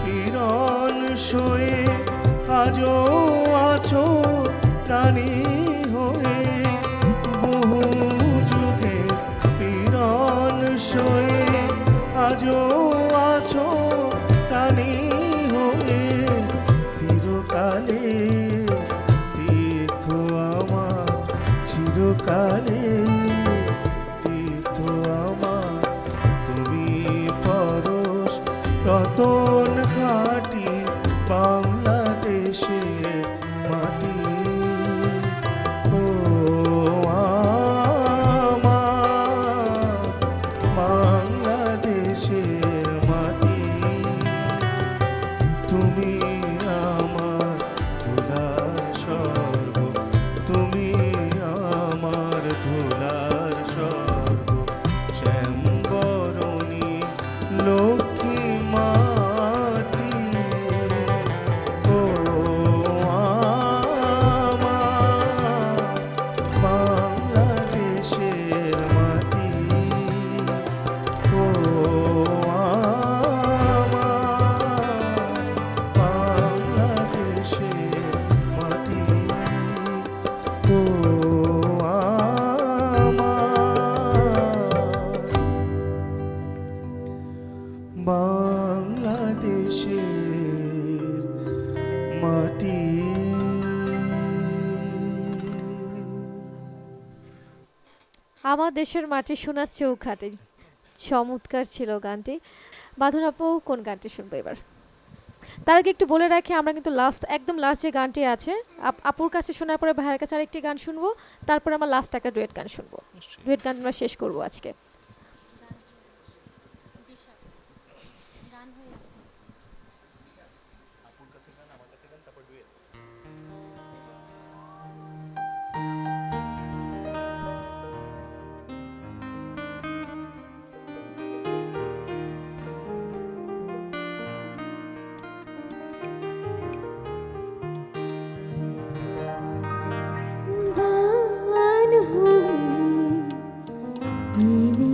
পীড়ন সয়ে আজও আছো প্রাণী হয়ে বহু যুগে পীড়ন সয়ে আজও আছো প্রাণী হয়ে চিরকালে তীর্থ আমার চিরকালে তীর্থ আমার তুমি পরশ রতন ঘাটি বাংলাদেশের মাটি ও আমার বাংলাদেশের মাটি তুমি আমার ধুলার স্বর্গ তুমি আমার ধুলার স্বর্গ শ্যামবরণী লক্ষ্মী মাটি ও আমার বাংলাদেশের মাটি ও আমার বাংলাদেশের মাটি ও আমার বাংলাদেশের মাটি। আমার দেশের মাটি শোনার চৌখাটে। চমৎকার ছিল গানটি। বাঁধন আপু কোন গানটি শুনবো এবার? তার আগে একটু বলে রাখি, আমরা কিন্তু একদম লাস্ট যে গানটি আছে আপুর কাছে শোনার পরে ভাইয়ের কাছে আরেকটি গান শুনবো, তারপর আমরা লাস্ট একটা ডুয়েট গান শুনবো। ডুয়েট গান আমরা শেষ করবো আজকে। গান হয়ে এলে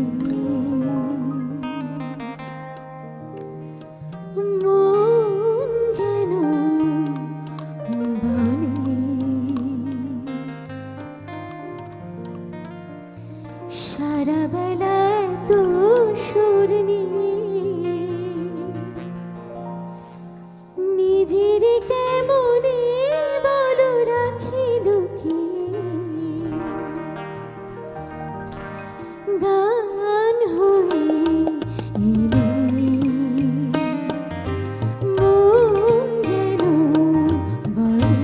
মন যেন বলে সারা বেলায় তো সুর নিয়ে নিজের কেমনে বলো রাখি লুকিয়ে গান হয়ে এলে মন যেন বলে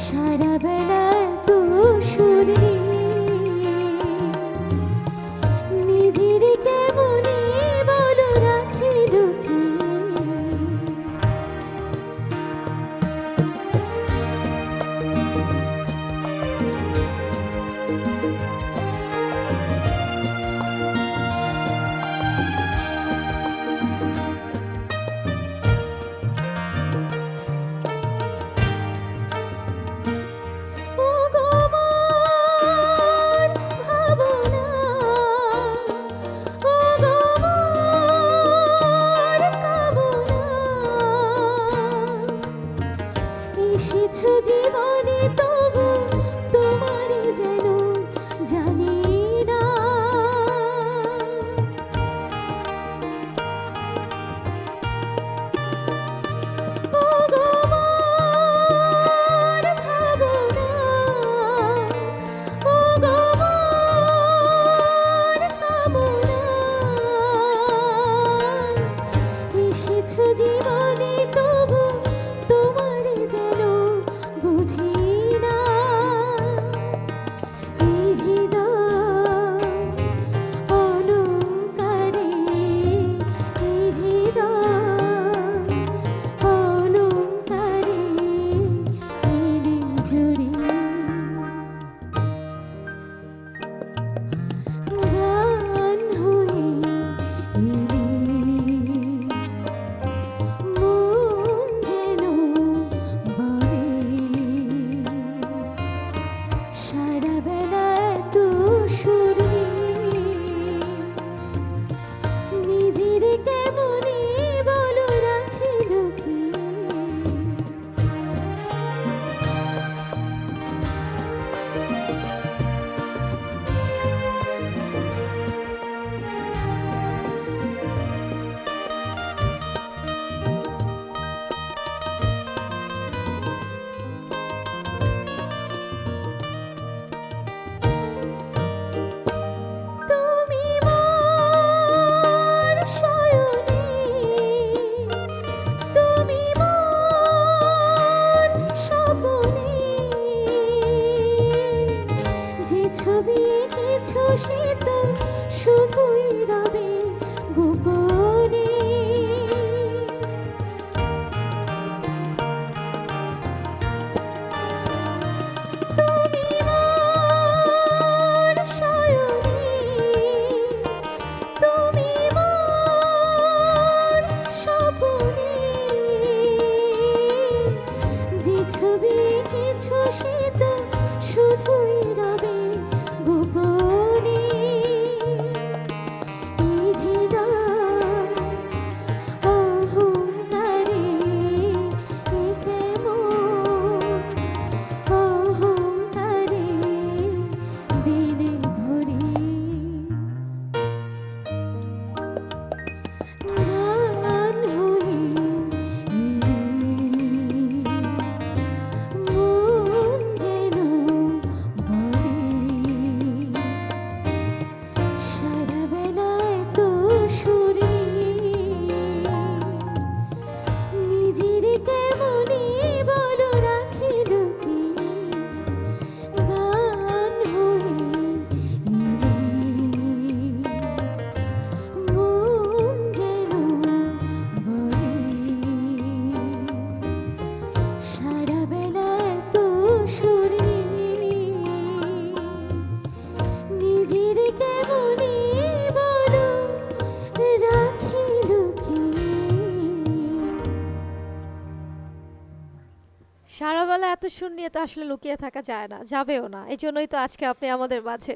সারা বেলায় তো সুর নিয়ে নিজের কেমনে বলো রাখি লুকিয়ে ও গো মোর ভাবনা, ও গো মোর কামনা, এসেছো জীবনে তবু তোমারে যেন জানি না ও গো মোর ভাবনা, ও গো মোর কামনা, এসেছো জীবনে তবু তোমারে যেন সারাবেলা এত সুর নিয়ে তো আসলে লুকিয়ে থাকা যায় না, যাবেও না। এই জন্যই তো আজকে আপনি আমাদের মাঝে।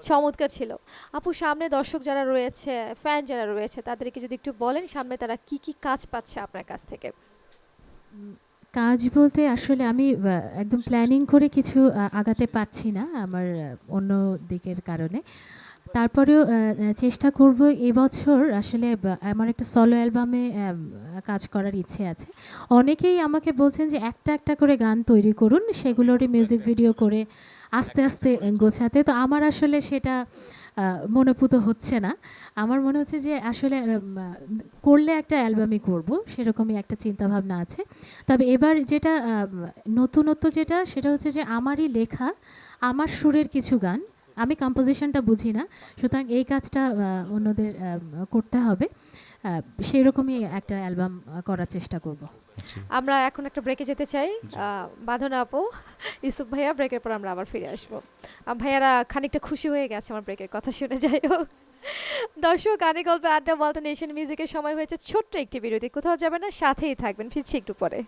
চমৎকার ছিল। আপু, সামনে দর্শক যারা রয়েছে, ফ্যান যারা রয়েছে, তাদেরকে যদি একটু বলেন সামনে তারা কি কি কাজ পাচ্ছে আপনার কাছ থেকে? উম, কাজ বলতে আসলে আমি একদম প্ল্যানিং করে কিছু আগাতে পারছি না আমার অন্য দিকের কারণে। তারপরেও চেষ্টা করব এবছর আসলে আমার একটা সলো অ্যালবামে কাজ করার ইচ্ছে আছে। অনেকেই আমাকে বলছেন যে একটা একটা করে গান তৈরি করুন, সেগুলোরই মিউজিক ভিডিও করে আস্তে আস্তে গোছাতে। তো আমার আসলে সেটা মনোপুত হচ্ছে না। আমার মনে হচ্ছে যে আসলে করলে একটা অ্যালবামই করব, সেরকমই একটা চিন্তাভাবনা আছে। তবে এবার যেটা নতুনত্ব যেটা, সেটা হচ্ছে যে আমারই লেখা, আমার সুরের কিছু গান। আমি কম্পোজিশনটা বুঝি না, সুতরাং এই কাজটা অন্যদের করতে হবে। সেরকমই একটা অ্যালবাম করার চেষ্টা করব। জি। আমরা এখন একটা ব্রেকে যেতে চাই। বাঁধনা আপু, ইউসুফ ভাইয়া, ব্রেকের পর আমরা আবার ফিরে আসবো। ভাইয়ারা খানিকটা খুশি হয়ে গেছে আমার ব্রেকের কথা শুনে। যাই হোক, দর্শক, গানে গল্পে আড্ডা ওয়ালটন এশিয়ান মিউজিকের সময় হয়েছে ছোট্ট একটি বিরতি। কোথাও যাবে না, সাথেই থাকবেন, ফিরছি একটু পরে।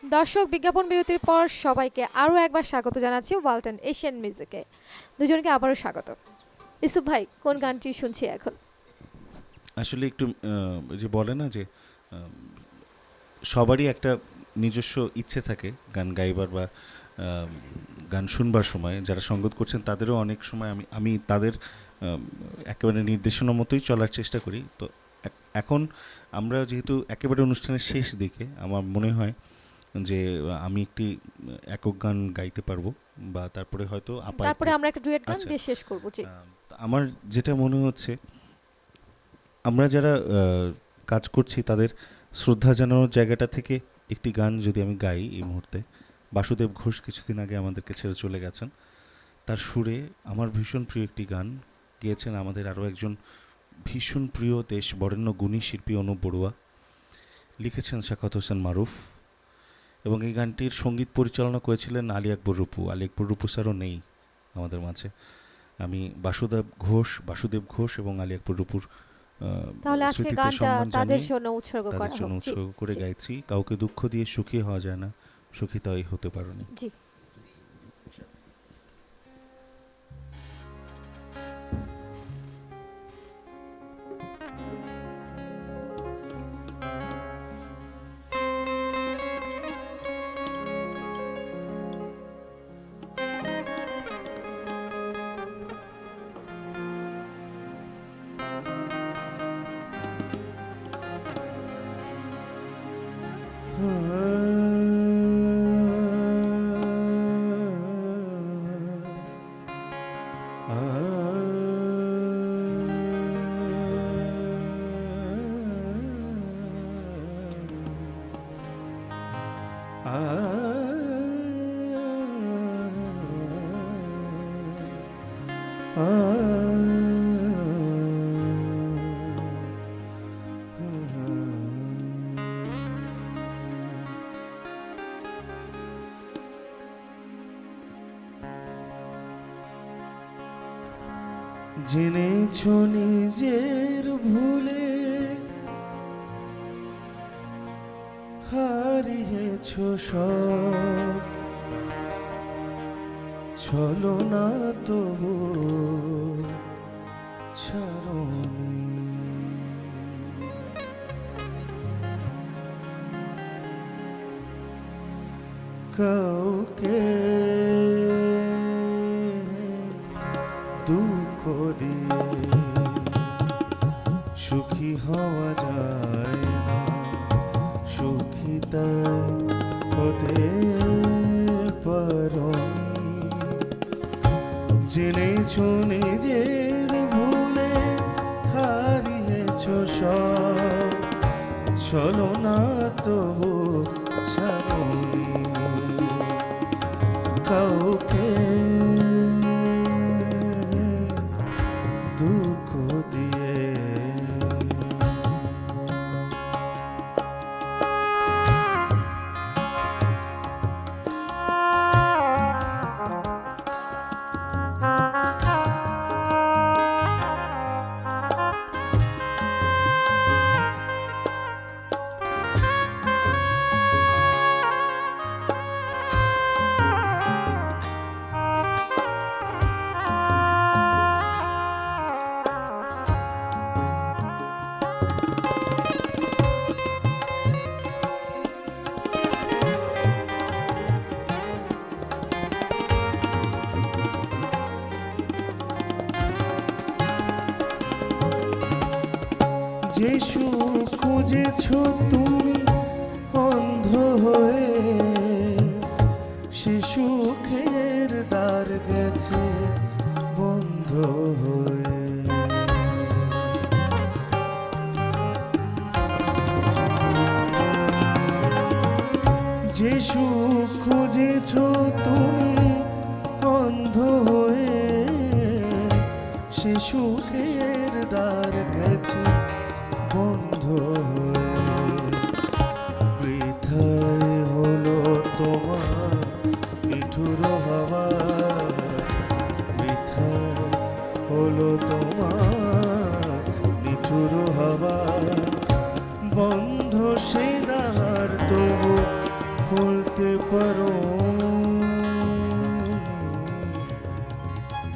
দর্শক, বিজ্ঞাপন বিরতির পর সবাইকে আরও একবার স্বাগত জানাচ্ছি ওয়ালটন এশিয়ান মিউজিকে। দুজনকে আবারও স্বাগত। ইউসুফ ভাই, কোন গানটি শুনছি এখন? আসলে একটু ওই যে বলে না যে সবারই একটা নিজস্ব ইচ্ছে থাকে গান গাইবার বা গান শুনবার সময়। যারা সঙ্গত করছেন তাদেরও অনেক সময় আমি তাদের একেবারে নির্দেশনা মতোই চলার চেষ্টা করি। তো এখন আমরা যেহেতু একেবারে অনুষ্ঠানের শেষ দিকে, আমার মনে হয় যে আমি একটি একক গান গাইতে পারবো, বা তারপরে হয়তো তারপরে আমরা একটা ডুয়েট গান আচ্ছা। দিয়ে শেষ করব। জি। আমার যেটা মনে হচ্ছে, আমরা যারা কাজ করছি তাদের শ্রদ্ধা জানানোর জায়গাটা থেকে একটি গান যদি আমি গাই এই মুহূর্তে। বাসুদেব ঘোষ কিছুদিন আগে আমাদেরকে ছেড়ে চলে গেছেন। তার সুরে আমার ভীষণ প্রিয় একটি গান গেয়েছেন আমাদের আরও একজন ভীষণ প্রিয় দেশ বরেণ্য গুণী শিল্পী অনুপ বড়ুয়া, লিখেছেন শাখাত হোসেন মারুফ, এবং এই গানটির সঙ্গীত পরিচালনা করেছিলেন আলী আকবর রূপু। আলী আকবর রূপু স্যারও নেই আমাদের মাঝে। আমি বাসুদেব ঘোষ এবং আলী আকবর রূপুর তাহলে আজকে স্মৃতিতে গানটা সম্মান তাদের জানিয়ে জন্য উৎসর্গ করা তাদের জন্য হোক। জি, উৎসর্গ করে জি, গাইছি। কাউকে দুঃখ দিয়ে সুখী হওয়া যায় না, সুখী তাই হতে পারোনি। জি। জেনেছ নিজের ভুলে হারিয়েছ সব, চলো না তবু ছাড়নি। কাউকে দুঃখ দিয়ে সুখী হওয়া যায় না, সুখী তাই হতে পারোনি। জেনেছ নিজের ভুলে হারিয়েছ সব, চলো না তবু ছাড়নি। কাউকে দুঃখ দিয়ে যে সুখ খুঁজেছ তুমি অন্ধ হয়ে, সে সুখের দ্বার গেছে বন্ধ হয়ে। যে সুখ খুঁজেছ তুমি অন্ধ হয়ে, সে সুখের দ্বার গেছে বন্ধ হয়ে। বৃথায় হলো তোমার নিঠুর হওয়া, বৃথায় হলো তোমার নিঠুর হওয়া। বন্ধ সে দ্বার তবু খুলতে পারো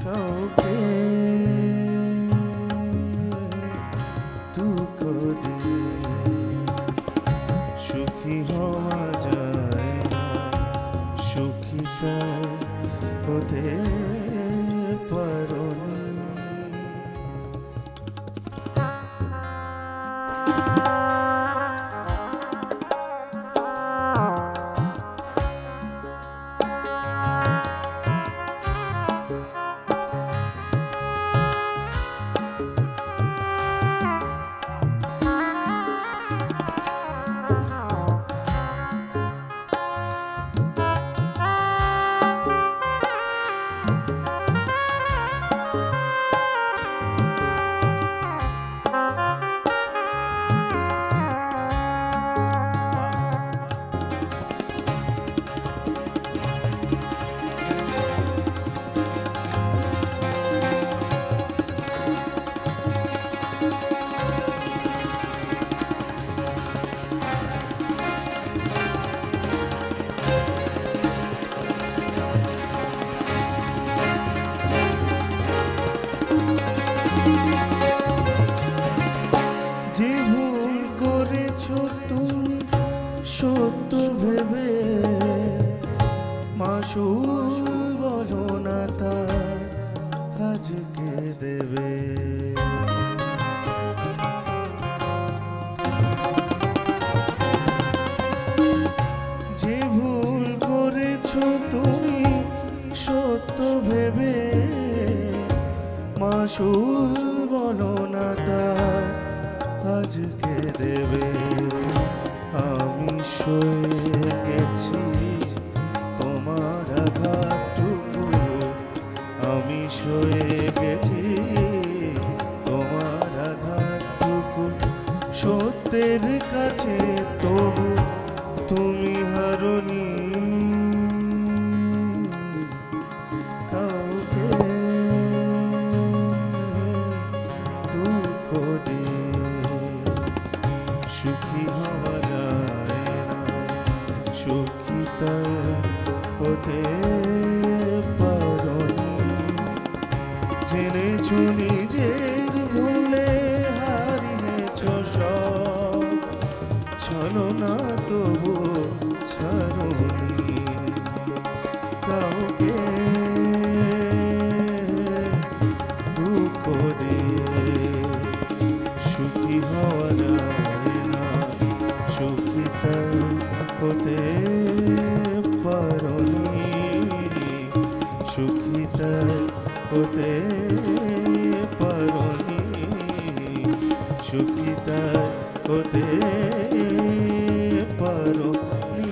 কাউকে দুঃখ দিয়ে। সুখী হওয়া যায় না, সুখী তাই হতে পারো না। যে ভুল করেছ তুমি সত্য ভেবে, মাসুল বলো না তা আজকে দেবে। যে ভুল করেছ তুমি সত্য ভেবে, মাসুল বলো না তা আজকে দেবে। আমি সয়ে গেছি তোমার আঘাতটুকু, আমি সয়ে গেছি তোমার আঘাতটুকু। সত্যের কাছে তবু তুমি হারনি কাউকে দুঃখ দিয়ে। সুখী হওয়া যায় না, সুখী তাই হতে পারোনি। জেনেছ নিজের ভুলে হারিয়েছ সব, চলো না তবু ছাড়োনি কাউকে দুঃখ দিয়ে। সুখী হওয়া যায় না, সুখী তাই হতে পারোনি, সুখী তাই হতে পারোনি, সুখী তাই হতে পারোনি।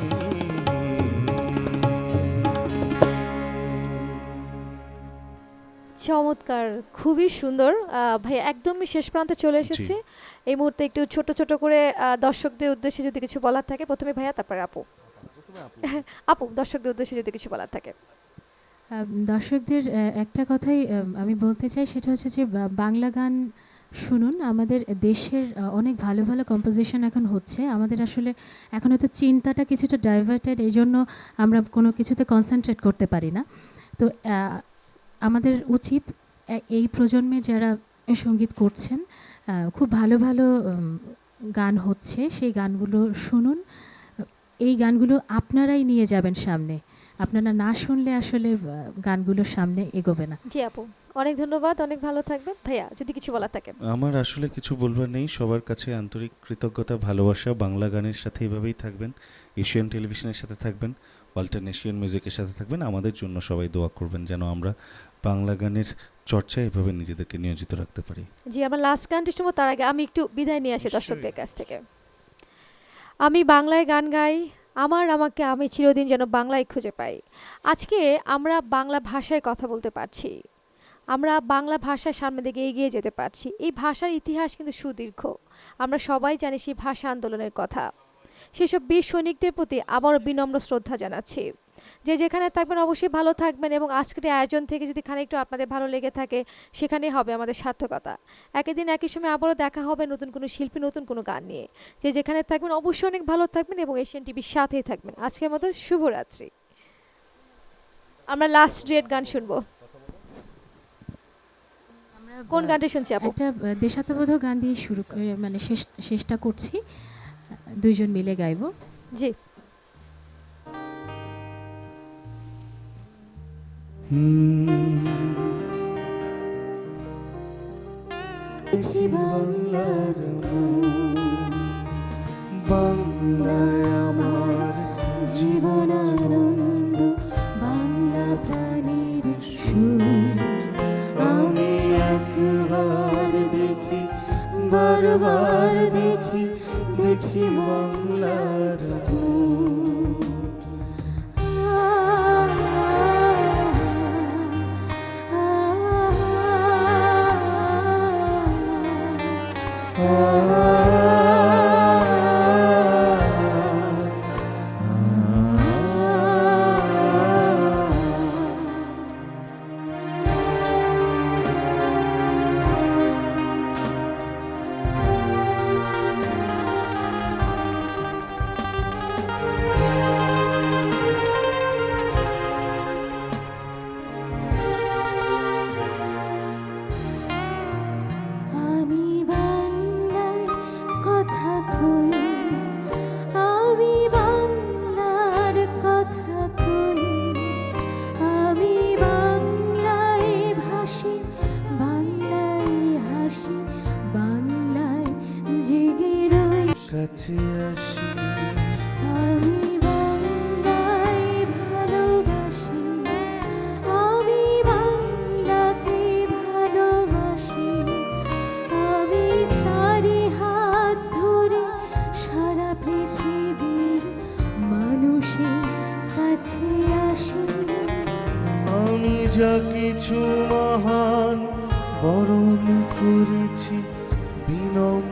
চমৎকার, খুবই সুন্দর। ভাই একদমই শেষ প্রান্তে চলে এসেছি। এই মুহূর্তে একটু ছোট ছোট করে দর্শকদের উদ্দেশ্যে যদি কিছু বলার থাকে, প্রথমে ভাইয়া তারপরে আপু। আপু, দর্শকদের উদ্দেশ্যে যদি কিছু বলার থাকে। দর্শকদের একটা কথাই আমি বলতে চাই, সেটা হচ্ছে যে বাংলা গান শুনুন। আমাদের দেশের অনেক ভালো ভালো কম্পোজিশন এখন হচ্ছে। আমাদের আসলে এখন হয়তো চিন্তাটা কিছুটা ডাইভার্টেড, এই জন্য আমরা কোনো কিছুতে কনসেন্ট্রেট করতে পারি না। তো আমাদের উচিত এই প্রজন্মের যারা সঙ্গীত করছেন, খুব ভালো ভালো গান হচ্ছে, সেই গানগুলো শুনুন। এই গানগুলো আপনারাই নিয়ে যাবেন সামনে। আপনারা না শুনলে আসলে গানগুলোর সামনে এগোবে না। জি আপু, অনেক ধন্যবাদ, অনেক ভালো থাকবেন। ভাইয়া যদি কিছু বলার থাকে। আমার আসলে কিছু বলবার নেই, সবার কাছে আন্তরিক কৃতজ্ঞতা, ভালোবাসা। বাংলা গানের সাথে এভাবেই থাকবেন, এশিয়ান টেলিভিশনের সাথে থাকবেন, ওয়ালটন এশিয়ান মিউজিকের সাথে থাকবেন। আমাদের জন্য সবাই দোয়া করবেন যেন আমরা বাংলা গানের চর্চায় এভাবে নিজেদেরকে নিয়োজিত রাখতে পারি। জি, আমরা লাস্ট গানটি শুনবো, তার আগে আমি একটু বিদায় নিয়ে আসি নিশ্চয়ই। দর্শকদের কাছ থেকে। আমি বাংলায় গান গাই, আমাকে আমি চিরদিন যেন বাংলায় খুঁজে পাই। আজকে আমরা বাংলা ভাষায় কথা বলতে পারছি, আমরা বাংলা ভাষার সামনে দিকে এগিয়ে যেতে পারছি। এই ভাষার ইতিহাস কিন্তু সুদীর্ঘ। আমরা সবাই জানি সেই ভাষা আন্দোলনের কথা। সেসব বীর সৈনিকদের প্রতি আবারও বিনম্র শ্রদ্ধা জানাচ্ছি। যে যেখানে থাকবেন অবশ্যই ভালো থাকবেন, এবং আজকের এই আয়োজন থেকে যদি খানিকটা আপনাদের ভালো লেগে থাকে, সেখানেই হবে আমাদের সার্থকতা। একই দিন একই সময় আবারও দেখা হবে নতুন কোনো শিল্পী, নতুন কোনো গান নিয়ে। যে যেখানে থাকবেন অবশ্যই অনেক ভালো থাকবেন এবং এশিয়ান টিভির সাথেই থাকবেন। আজকের মতো শুভরাত্রি। আমরা লাস্ট ডুয়েট গান শুনবো। আমরা কোন গানটা শুনছি আপু? একটা দেশাত্মবোধক গান দিয়ে শুরু মানে শেষটা করছি, দুইজন মিলে গাইবো। জি। দেখি বাংলার মন, বাংলায় আমার জীবনানন্দ, বাংলা প্রাণীর সুর। আমি একবার দেখি, বারবার দেখি, দেখি বাংলার মন। আমি বাংলার কথা কই, আমি বাংলার কথা কই, আমি বাংলায় ভাসি, বাংলায় হাসি, বাংলায় জেগে রই। কাছে আসি, আমি বাংলায় ভালোবাসি, আমি বাংলাকে ভালোবাসি, আমি তারি হাত ধরে সারা পৃথিবীর মানুষের কাছে আসি। আমি যা কিছু মহান বরণ করেছি বিনম্র